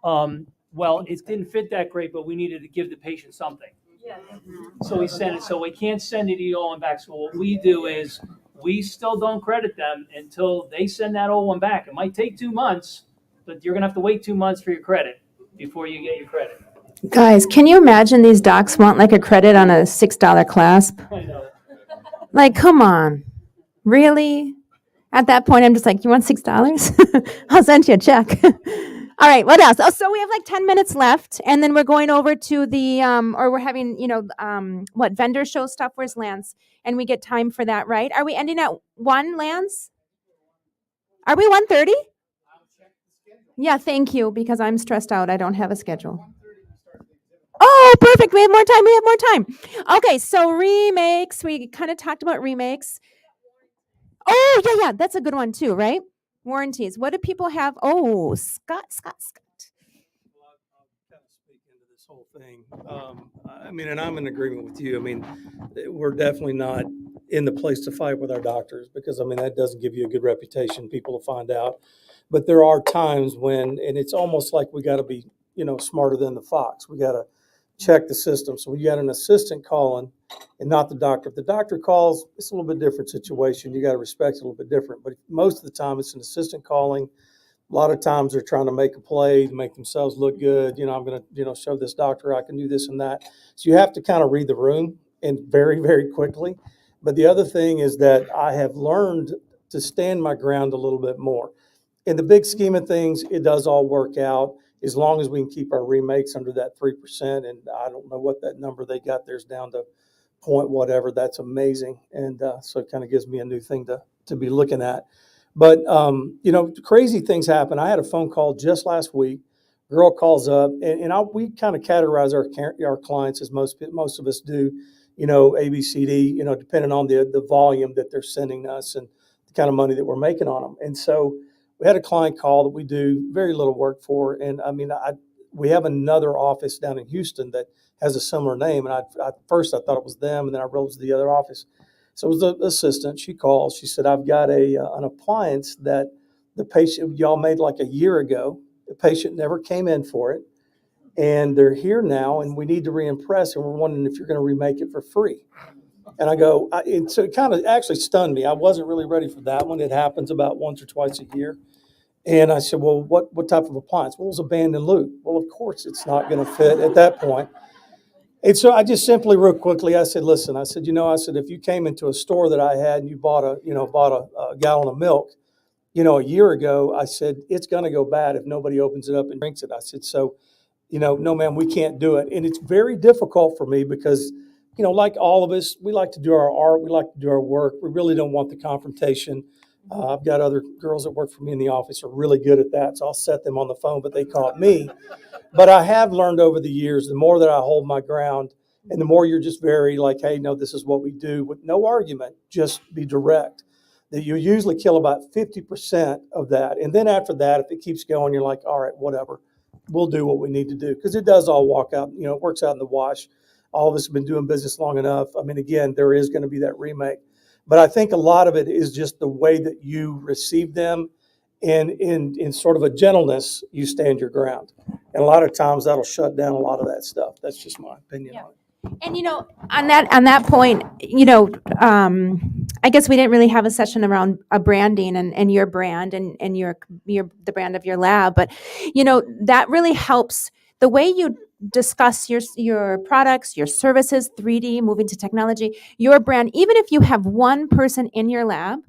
well, it didn't fit that great, but we needed to give the patient something. So we send it. So we can't send it old one back. So what we do is we still don't credit them until they send that old one back. It might take 2 months, but you're going to have to wait 2 months for your credit before you get your credit. Guys, can you imagine these docs want like a credit on a $6 clasp? I know. Like, come on. Really? At that point, I'm just like, you want $6? I'll send you a check. All right, what else? Oh, so we have like 10 minutes left, and then we're going over to the, or we're having, vendor show stuff. Where's Lance? And we get time for that, right? Are we ending at 1, Lance? Are we 1:30? Yeah, thank you, because I'm stressed out. I don't have a schedule. Oh, perfect. We have more time. Okay, so remakes. We kind of talked about remakes. Oh, yeah, that's a good one too, right? Warranties. What do people have? Oh, Scott. this whole thing. I mean, and I'm in agreement with you. I mean, we're definitely not in the place to fight with our doctors because, I mean, that doesn't give you a good reputation, people to find out. But there are times when, and it's almost like we got to be, smarter than the fox. We got to check the system. So when you got an assistant calling and not the doctor, if the doctor calls, it's a little bit different situation. You got to respect it a little bit different. But most of the time, it's an assistant calling. A lot of times they're trying to make a play to make themselves look good. I'm going to, show this doctor I can do this and that. So you have to kind of read the room and very, very quickly. But the other thing is that I have learned to stand my ground a little bit more. In the big scheme of things, it does all work out as long as we can keep our remakes under that 3%. And I don't know what that number they got theirs down to point whatever. That's amazing. And so it kind of gives me a new thing to be looking at. But, crazy things happen. I had a phone call just last week. Girl calls up, and we kind of categorize our clients as most of us do, A, B, C, D, depending on the volume that they're sending us and the kind of money that we're making on them. And so we had a client call that we do very little work for. And I mean, we have another office down in Houston that has a similar name. And first I thought it was them, and then I rolled to the other office. So it was the assistant. She called. She said, I've got an appliance that the patient, y'all made like a year ago. The patient never came in for it. And they're here now, and we need to reimpress, and we're wondering if you're going to remake it for free. And I go, and so it kind of actually stunned me. I wasn't really ready for that one. It happens about once or twice a year. And I said, well, what type of appliance? Well, it was abandoned loot. Well, of course, it's not going to fit at that point. And so I just simply, real quickly, I said, listen, I said, if you came into a store that I had and you bought a gallon of milk, a year ago, I said, it's going to go bad if nobody opens it up and drinks it. I said, so, no, ma'am, we can't do it. And it's very difficult for me because, like all of us, we like to do our art. We like to do our work. We really don't want the confrontation. I've got other girls that work for me in the office are really good at that. So I'll set them on the phone, but they caught me. But I have learned over the years, the more that I hold my ground and the more you're just very like, hey, no, this is what we do with no argument, just be direct, that you usually kill about 50% of that. And then after that, if it keeps going, you're like, all right, whatever, we'll do what we need to do. Because it does all it works out in the wash. All of us have been doing business long enough. I mean, again, there is going to be that remake. But I think a lot of it is just the way that you receive them. And in sort of a gentleness, you stand your ground. And a lot of times that'll shut down a lot of that stuff. That's just my opinion on it. And on that point, I guess we didn't really have a session around a branding and your brand and your the brand of your lab, but that really helps the way you discuss your products, your services, 3D, moving to technology, your brand. Even if you have one person in your lab,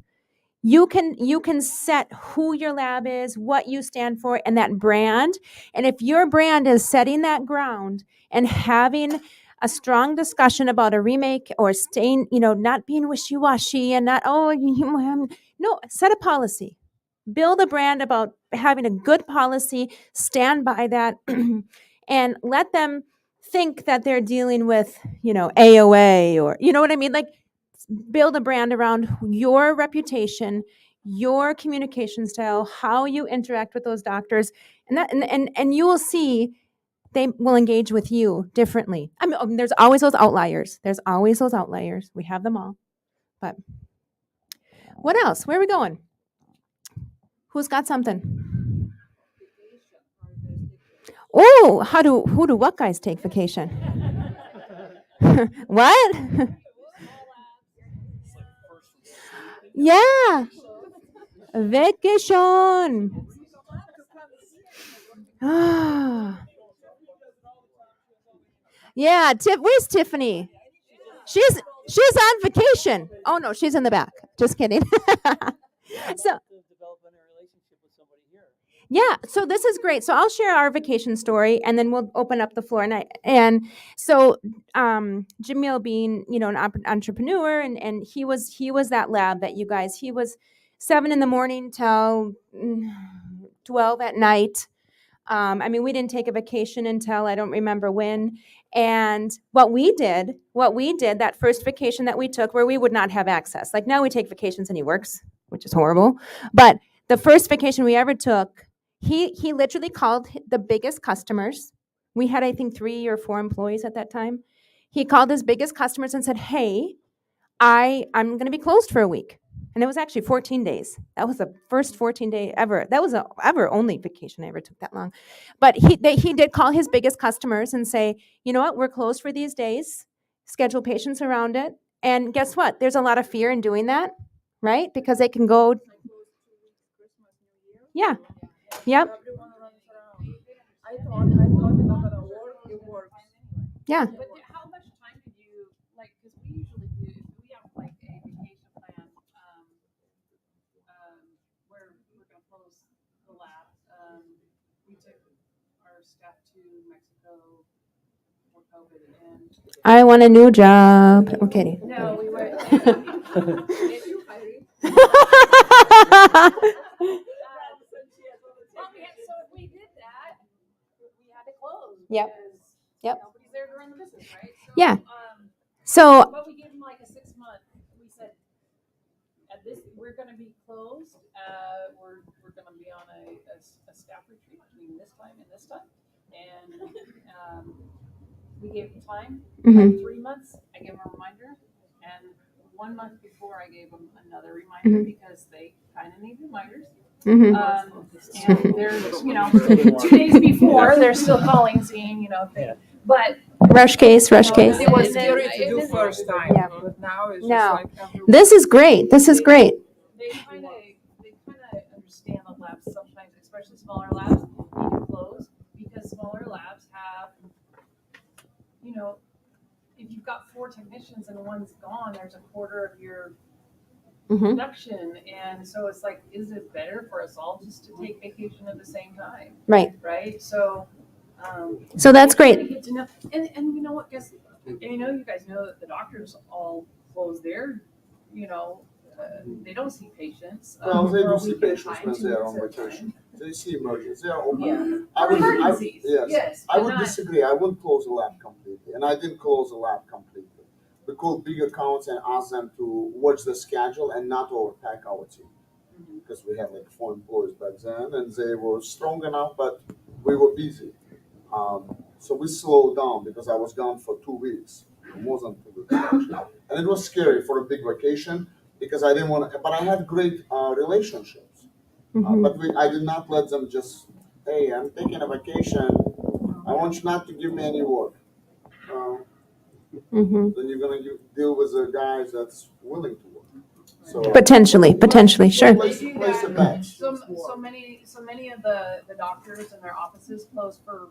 you can set who your lab is, what you stand for, and that brand. And if your brand is setting that ground and having a strong discussion about a remake or staying, not being wishy-washy and not, no, set a policy. Build a brand about having a good policy, stand by that, and let them think that they're dealing with, AOA or, you know what I mean? Like, build a brand around your reputation, your communication style, how you interact with those doctors, and you will see they will engage with you differently. I mean, there's always those outliers. We have them all. But what else? Where are we going? Who's got something? Oh, who do what guys take vacation? What? Yeah. Vacation. Yeah, where's Tiffany? She's on vacation. Oh no, she's in the back. Just kidding. So yeah, so this is great. So I'll share our vacation story, and then we'll open up the floor. And so Jamil being, an entrepreneur, and he was that lab that you guys. He was 7 a.m. till 12 at night. I mean, we didn't take a vacation until I don't remember when. And what we did, that first vacation that we took, where we would not have access. Like now we take vacations and he works, which is horrible. But the first vacation we ever took, he literally called the biggest customers, We had, I think, 3 or 4 employees at that time. He called his biggest customers and said, hey, I'm going to be closed for a week. And it was actually 14 days. That was the first 14 day ever. That was the ever only vacation I ever took that long. But he did call his biggest customers and say, you know what, we're closed for these days. Schedule patients around it. And guess what? There's a lot of fear in doing that, right? Because they can go. Yeah. Yep. I thought it's not gonna work. It works. Yeah. But how much time did you, like, because we usually do, if we have like a vacation plan, where we're gonna close the lab, we took our staff to Mexico for COVID and. I want a new job. I'm kidding. No, we went. So if we did that, we had to close. Yep. Because Yep. nobody's there to run the business, right? So, Yeah. So but we gave them like a 6 month. We said, at this, we're going to be closed. We're going to be on a staff retreat between this time and this time, and we gave them time. Like 3 months, I gave them a reminder, and 1 month before, I gave them another reminder because they kind of need reminders. And there's, 2 days before, they're still calling, saying, but. rush case. It was scary to do first time, Yeah. but now it's No. just like. This is great. This is great. They kind of understand the labs sometimes, especially smaller labs, you can close because smaller labs have, if you've got 4 technicians and one's gone, there's a quarter of your production, and so it's like, is it better for us all just to take vacation at the same time? Right. So. So that's great. Get to know, and you know what, guess, and you guys know that the doctors all close their, they don't see patients. Well, they for a do see week at a patients time, when 2 they are weeks on at a vacation. time. They see emergencies. They are open. Yeah. I would, Emergencies, yes, I but would not- disagree. I wouldn't close the lab completely, and I didn't close the lab completely. We called big accounts and asked them to watch the schedule and not overpack our team, because we had like 4 employees back then, and they were strong enough, but we were busy. So we slowed down because I was gone for 2 weeks, more than 2 weeks actually. And it was scary for a big vacation because I didn't want to, but I had great relationships. But I did not let them just, hey, I'm taking a vacation. I want you not to give me any work. Then you're going to deal with the guys that's willing to work. So Potentially, sure. Place a bet. So many of the doctors and their offices close for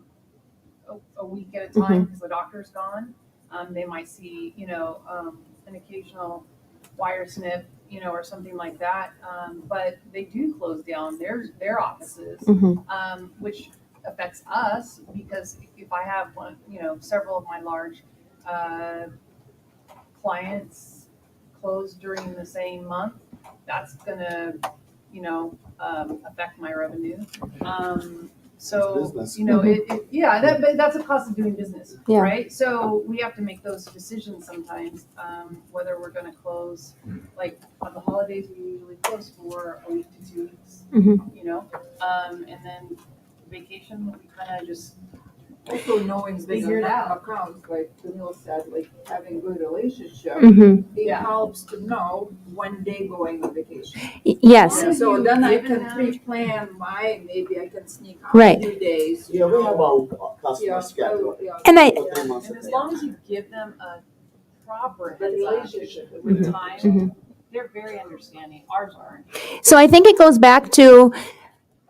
a week at a time because the doctor's gone. They might see, an occasional wire snip, or something like that. But they do close down their offices, which affects us because if I have one, several of my large clients closed during the same month, that's gonna, affect my revenue. So, Business. but that's a cost of doing business, Yeah. right? So we have to make those decisions sometimes, whether we're gonna close, like on the holidays, we usually close for a week to 2 weeks, and then vacation, we kind of just Also knowing figure bigger it out. accounts, like Camille said, like having good relationship, Mhm. it Yeah. helps to know when they going on vacation. Yes. So then I Given can them- pre-plan maybe I can sneak out Right. 2 days. Yeah, we have our customer Yeah, schedule. yeah. And I, For 3 months And as ahead. long as you give them a proper The heads up relationship. with time, they're very understanding. Ours aren't. so I think it goes back to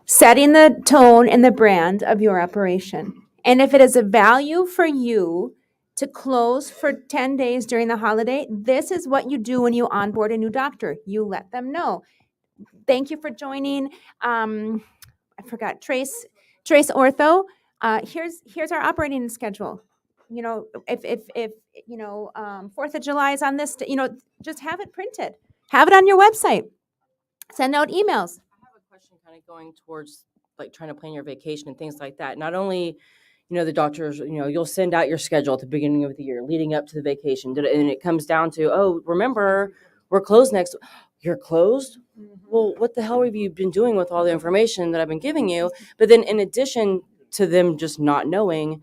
setting the tone and the brand of your operation. And if it is a value for you to close for 10 days during the holiday, this is what you do when you onboard a new doctor. You let them know. Thank you for joining. I forgot, Trace Ortho. Here's our operating schedule. If 4th of July is on this, just have it printed. Have it on your website. Send out emails. I have a question kind of going towards like trying to plan your vacation and things like that. Not only, the doctors, you'll send out your schedule at the beginning of the year leading up to the vacation. And it comes down to, oh, remember, we're closed next. You're closed? Well, what the hell have you been doing with all the information that I've been giving you? But then in addition to them just not knowing,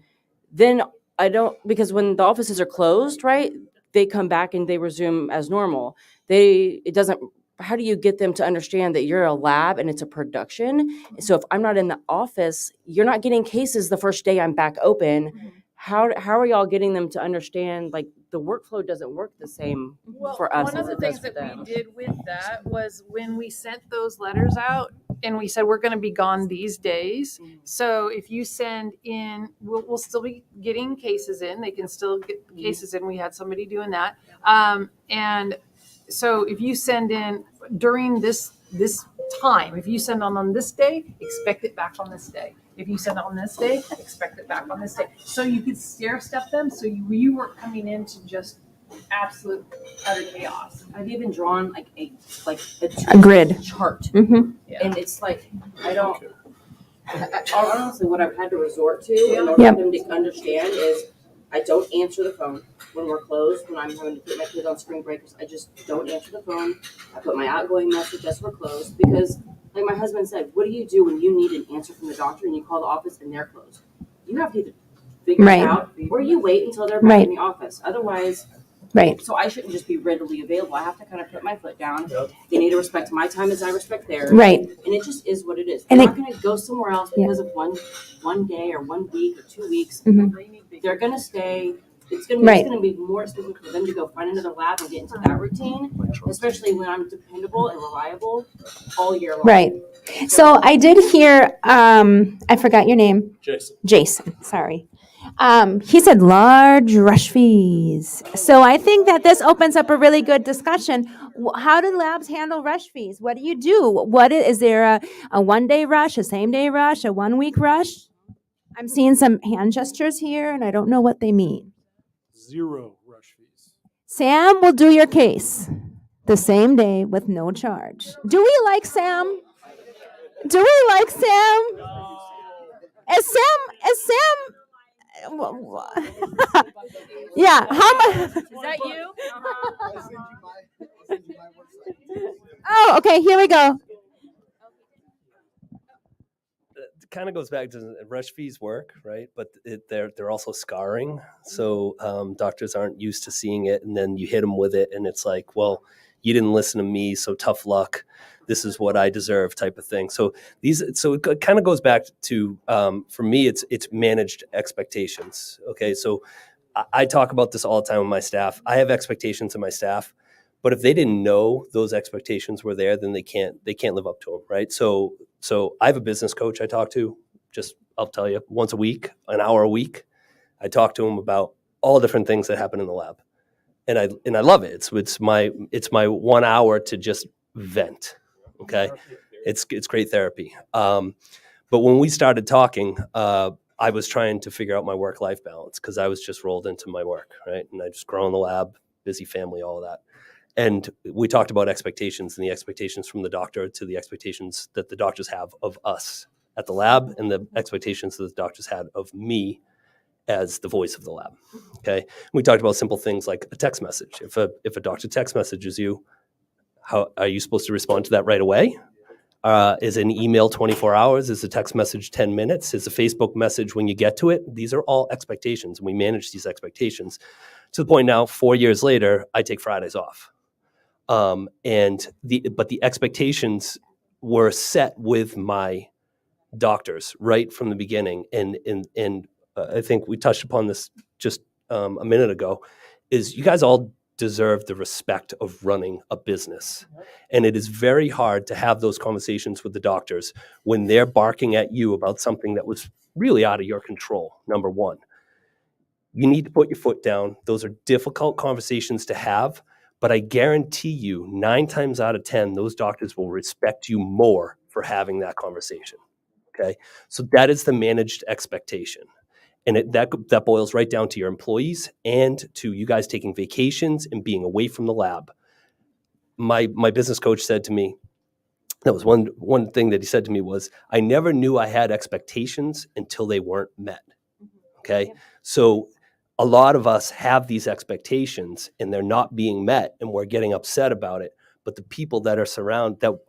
then I don't, because when the offices are closed, right, they come back and they resume as normal. It doesn't, how do you get them to understand that you're a lab and it's a production? So if I'm not in the office, you're not getting cases the first day I'm back open. How are y'all getting them to understand, like, the workflow doesn't work the same for us One of as the it does things for that them? we did with that was when we sent those letters out and we said, we're going to be gone these days. So if you send in, we'll still be getting cases in. They can still get cases in. We had somebody doing that. And so if you send in during this time, if you send on this day, expect it back on this day. If you send on this day, expect it back on this day. So you could stair step them. So you weren't coming into just absolute utter chaos. I've even drawn like a grid chart, Mm-hmm. and it's like honestly, what I've had to resort to in order Yep. for them to understand is I don't answer the phone when we're closed. When I'm having to put my kids on spring breakers, I just don't answer the phone. I put my outgoing message as we're closed because, like my husband said, what do you do when you need an answer from the doctor and you call the office and they're closed? You have to either figure Right. it out or you wait until they're back Right. in the office. Otherwise, Right. so I shouldn't just be readily available. I have to kind of put my foot down. They need to respect my time as I respect theirs. Right. And it just is what it is. And They're it- not going to go somewhere else Yeah. because of one day or 1 week or 2 weeks. Mhm. They're going to stay. It's Right. going to be more expensive for them to go find another lab and get into that routine, especially when I'm dependable and reliable all year long. Right. So I did hear, I forgot your name. Jason. Jason, sorry. He said large rush fees. So I think that this opens up a really good discussion. How do labs handle rush fees? What do you do? Is there a 1-day rush, a same-day rush, a 1-week rush? I'm seeing some hand gestures here, and I don't know what they mean. 0 rush fees. Sam will do your case the same day with no charge. Do we like Sam? Do we like Sam? Is Sam? Yeah. How much? Is that you? Oh, okay. Here we go. It kind of goes back to rush fees work, right? But they're also scarring. So doctors aren't used to seeing it, and then you hit them with it, and it's like, well, you didn't listen to me, so tough luck. This is what I deserve, type of thing. So it kind of goes back to for me, it's managed expectations. Okay, so I talk about this all the time with my staff. I have expectations of my staff, but if they didn't know those expectations were there, then they can't live up to them, right? So I have a business coach I talk to, just I'll tell you, once a week, an hour a week. I talk to him about all different things that happen in the lab, and I love it. It's my 1 hour to just vent. Okay, it's great therapy. But when we started talking, I was trying to figure out my work-life balance because I was just rolled into my work, right? And I just grow in the lab, busy family, all of that. And we talked about expectations and the expectations from the doctor to the expectations that the doctors have of us at the lab and the expectations that the doctors had of me as the voice of the lab. Okay. We talked about simple things like a text message. If a doctor text messages you, how are you supposed to respond to that right away? Is an email 24 hours? Is a text message 10 minutes? Is a Facebook message when you get to it? These are all expectations, and we manage these expectations to the point now, 4 years later, I take Fridays off. But the expectations were set with my doctors right from the beginning, and I think we touched upon this just a minute ago. Is you guys all deserve the respect of running a business, and it is very hard to have those conversations with the doctors when they're barking at you about something that was really out of your control. Number one, you need to put your foot down. Those are difficult conversations to have. But I guarantee you 9 times out of 10, those doctors will respect you more for having that conversation. Okay. So that is the managed expectation. And that boils right down to your employees and to you guys taking vacations and being away from the lab. My business coach said to me, that was one thing that he said to me was, I never knew I had expectations until they weren't met. Okay. So a lot of us have these expectations and they're not being met and we're getting upset about it. But the people that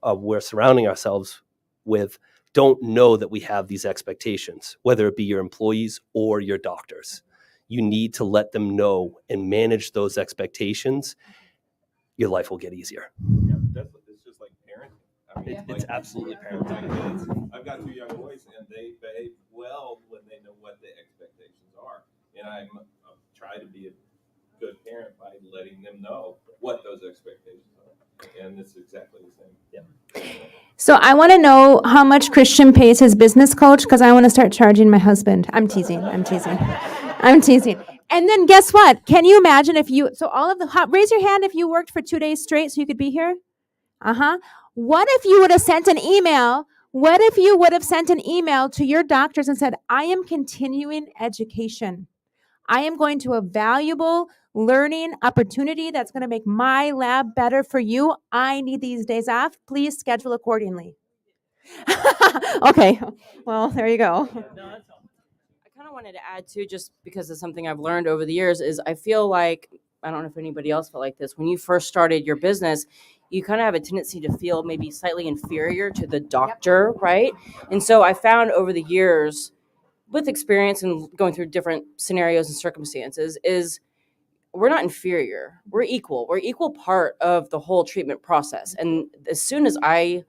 we're surrounding ourselves with don't know that we have these expectations, whether it be your employees or your doctors. You need to let them know and manage those expectations. Your life will get easier. Yeah, it's just like parenting. I mean, It's absolutely parenting. My kids, I've got 2 young boys, and they behave well when they know what the expectations are. And I'm trying to be a good parent by letting them know what those expectations are. And it's exactly the same. Yeah. So I want to know how much Christian pays his business coach because I want to start charging my husband. I'm teasing. I'm teasing. And then guess what? Can you imagine if you, so all of the, raise your hand if you worked for 2 days straight so you could be here? What if you would have sent an email? What if you would have sent an email to your doctors and said, I am continuing education. I am going to a valuable learning opportunity that's going to make my lab better for you. I need these days off. Please schedule accordingly. Okay. Well, there you go. I kind of wanted to add too, just because of something I've learned over the years, is I feel like, I don't know if anybody else felt like this, when you first started your business, you kind of have a tendency to feel maybe slightly inferior to the doctor, right? And so I found over the years, with experience and going through different scenarios and circumstances, is we're not inferior. We're equal. We're equal part of the whole treatment process. And as soon as I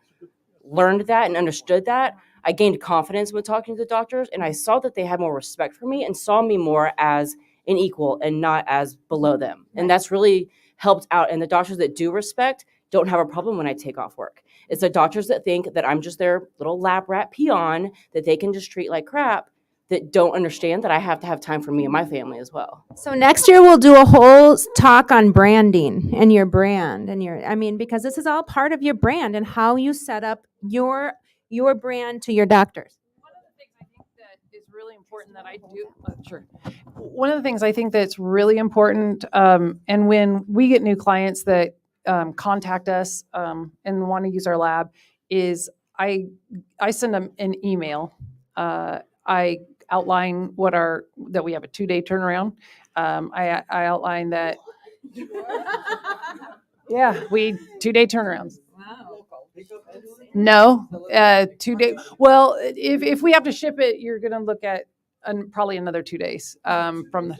learned that and understood that, I gained confidence when talking to the doctors, and I saw that they had more respect for me and saw me more as an equal and not as below them. And that's really helped out. And the doctors that do respect don't have a problem when I take off work. It's the doctors that think that I'm just their little lab rat peon that they can just treat like crap, that don't understand that I have to have time for me and my family as well. So next year we'll do a whole talk on branding and your brand and because this is all part of your brand and how you set up your brand to your doctors. One of the things I think that is really important that I do, One of the things I think that's really important, and when we get new clients that contact us and want to use our lab, is I send them an email. I outline that we have a 2-day turnaround. I outline that. Yeah, 2-day turnarounds. No, 2 day. Well, if we have to ship it, you're going to look at probably another 2 days from the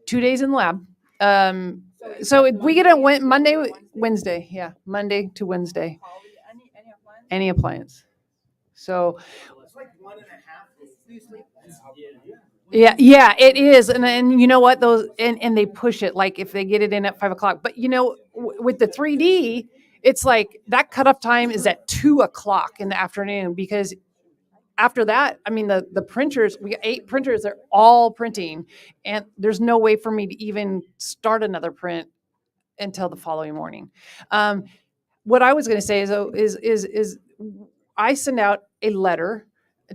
2 days in the lab. So we get it Monday, Wednesday. Yeah, Monday to Wednesday. Any appliance. So. It's like 1.5 usually. Yeah, it is, and you know what, those and they push it like if they get it in at 5:00. But with the 3D, it's like that cutoff time is at 2:00 in the afternoon, because after that, I mean the printers, we got 8 printers, they're all printing, and there's no way for me to even start another print until the following morning. What I was going to say is I send out a letter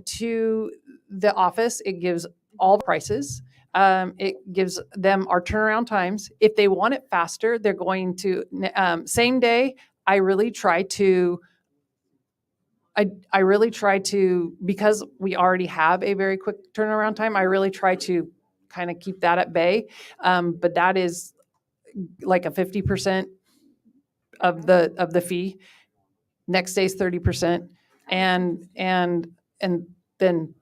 to the office. It gives all the prices. It gives them our turnaround times. If they want it faster, they're going to same day. I really try to, because we already have a very quick turnaround time, I really try to kind of keep that at bay. But that is like a 50% of the fee. Next day's 30%. And then,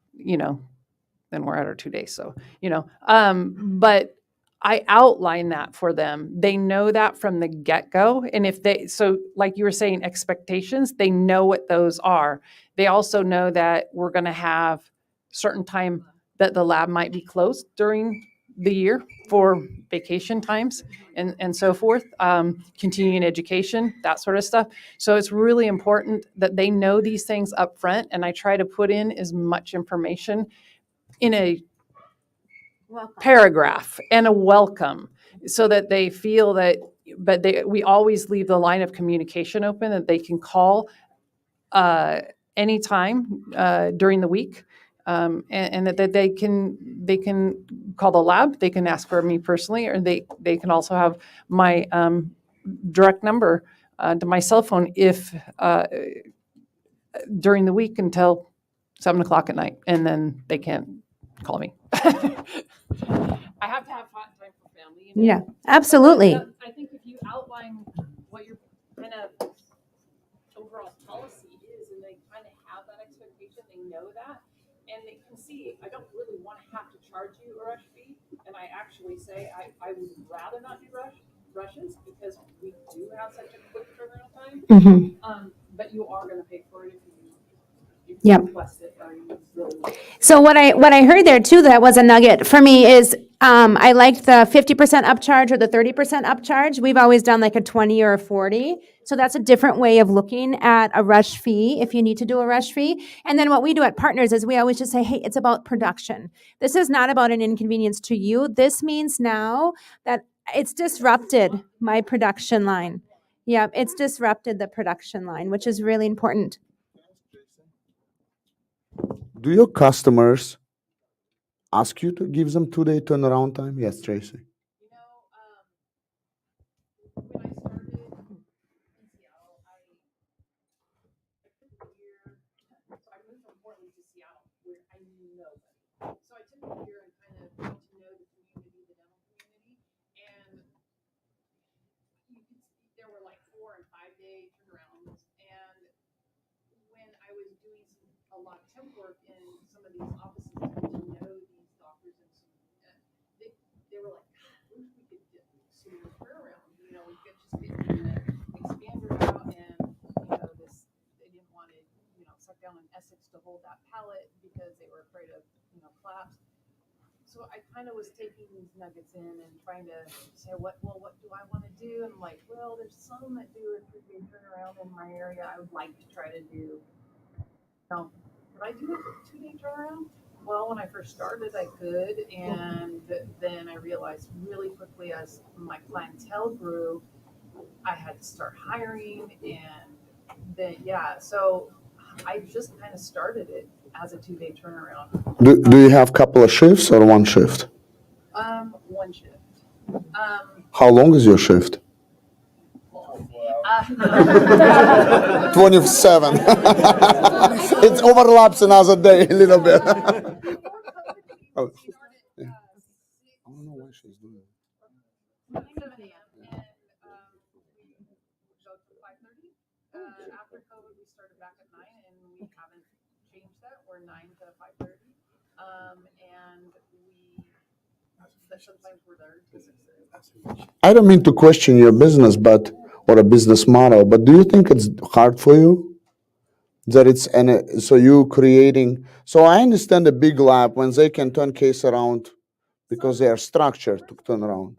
then we're at our 2 days. So, but I outline that for them. They know that from the get-go. And so like you were saying, expectations, they know what those are. They also know that we're going to have certain time that the lab might be closed during the year for vacation times and so forth, continuing education, that sort of stuff. So it's really important that they know these things up front, and I try to put in as much information in a paragraph and a welcome, so that they feel that, but we always leave the line of communication open, that they can call anytime during the week. And that they can call the lab, they can ask for me personally, or they can also have my direct number to my cell phone if during the week until 7:00 at night, and then they can't call me. I have to have time for family. Yeah, absolutely. I think if you outline what your kind of overall policy is, and they kind of have that actually say I would rather not do rushes because we do have such a quick turnaround time. But you are going to pay for it if you Yep. request it or you really want it. So what I heard there too, that was a nugget for me is, I liked the 50% upcharge or the 30% upcharge. We've always done like a 20 or a 40. So that's a different way of looking at a rush fee if you need to do a rush fee. And then what we do at Partners is we always just say, hey, it's about production. This is not about an inconvenience to you. This means now that it's disrupted my production line. Yeah, it's disrupted the production line, which is really important. Do your customers ask you to give them 2-day turnaround time? Yes, Tracy. I moved from Portland to Seattle, where I knew nobody. So I took a year and kind of got to know the community, the dental community, and there were like 4 and 5 day turnarounds. And when I was doing a lot of temp work in some of these offices, I got to know these doctors, and they were like, God, I wish we could get sooner turnaround. We could just get the expander out, and they didn't want to suck down in Essex to hold that pallet because they were afraid of collapse. So I kind of was taking these nuggets in and trying to say, what do I want to do? And I'm like, well, there's some that do a 3-day turnaround in my area. I would like to try to do. Could I do a 2-day turnaround? Well, when I first started, I could, and then I realized really quickly as my clientele grew, I had to start hiring, and then so I just kind of started it as a 2-day turnaround. Do you have a couple of shifts or one shift? One shift. How long is your shift? 27. It overlaps another day a little bit. I don't know why she's doing it. 7 a.m. and we go to 5:30. After COVID, we started back at 9, and we haven't changed that. We're 9 to 5:30, and sometimes we're there to 6:30. I don't mean to question your business, or a business model, but do you think it's hard for you? That so you creating, so I understand a big lab when they can turn case around because they are structured to turn around.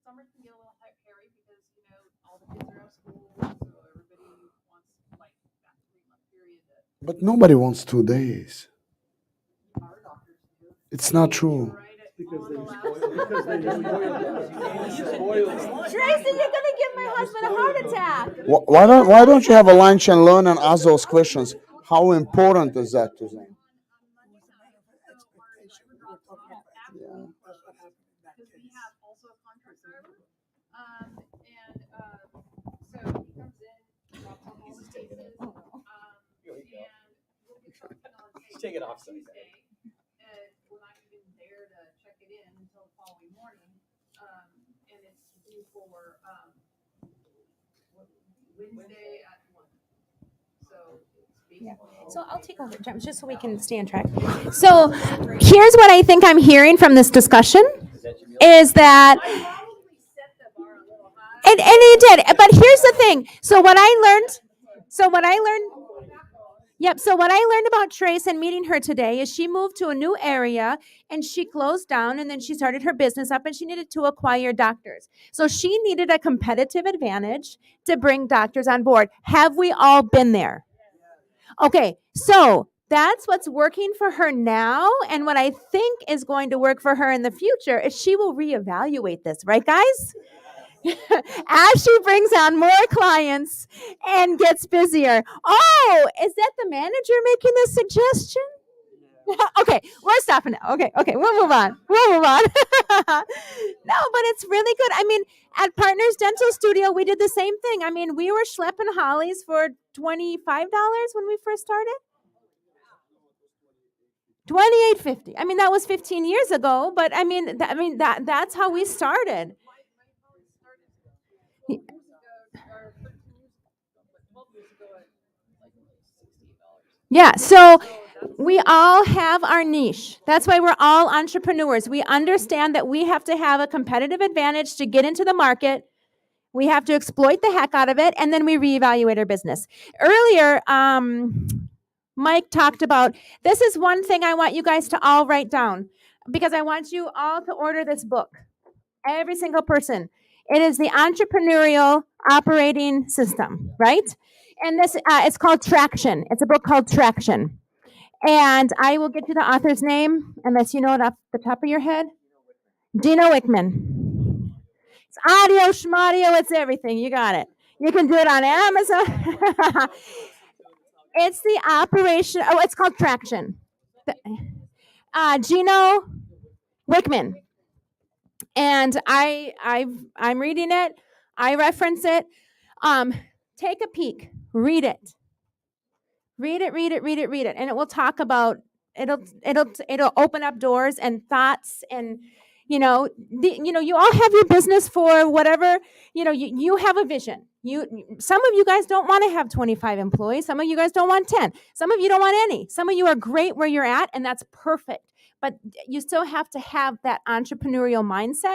Summers can get a little hairy because all the kids are out of school, so everybody wants like that 3-month period. But nobody wants 2 days. Our doctors do. It's not true. Tracy, you're gonna give my husband a heart attack. Why don't you have a lunch and learn and ask those questions? How important is that to them? Take it off. We're not even there to check it in until the following morning, and it's due for Wednesday at 1. So it's So I'll take over, just so we can stay on track. So here's what I think I'm hearing from this discussion is that, and it did, but here's the thing. So what I learned about Trace and meeting her today is she moved to a new area and she closed down, and then she started her business up, and she needed to acquire doctors. So she needed a competitive advantage to bring doctors on board. Have we all been there? Okay, so that's what's working for her now, and what I think is going to work for her in the future is she will reevaluate this, right, guys? As she brings on more clients and gets busier. Oh, is that the manager making this suggestion? Okay, we're stopping now. Okay, we'll move on. No, but it's really good. I mean, at Partners Dental Studio, we did the same thing. I mean, we were schlepping Hollies for $25 when we first started. $28.50. I mean, that was 15 years ago, but I mean, that's how we started. Yeah, so We all have our niche. That's why we're all entrepreneurs. We understand that we have to have a competitive advantage to get into the market. We have to exploit the heck out of it, and then we reevaluate our business. Earlier, Mike talked about, this is one thing I want you guys to all write down, because I want you all to order this book. Every single person. It is the Entrepreneurial Operating System, right? And this, it's called Traction. It's a book called Traction. And I will get you the author's name, unless you know it off the top of your head. Dino Wickman. It's audio, schmaudio, it's everything. You got it. You can do it on Amazon. It's the operation. Oh, it's called Traction. Gino Wickman. And I'm reading it. I reference it. Take a peek. Read it. Read it. And it will talk about, it'll open up doors and thoughts, and you all have your business for whatever, you have a vision. Some of you guys don't want to have 25 employees. Some of you guys don't want 10. Some of you don't want any. Some of you are great where you're at, and that's perfect. But you still have to have that entrepreneurial mindset.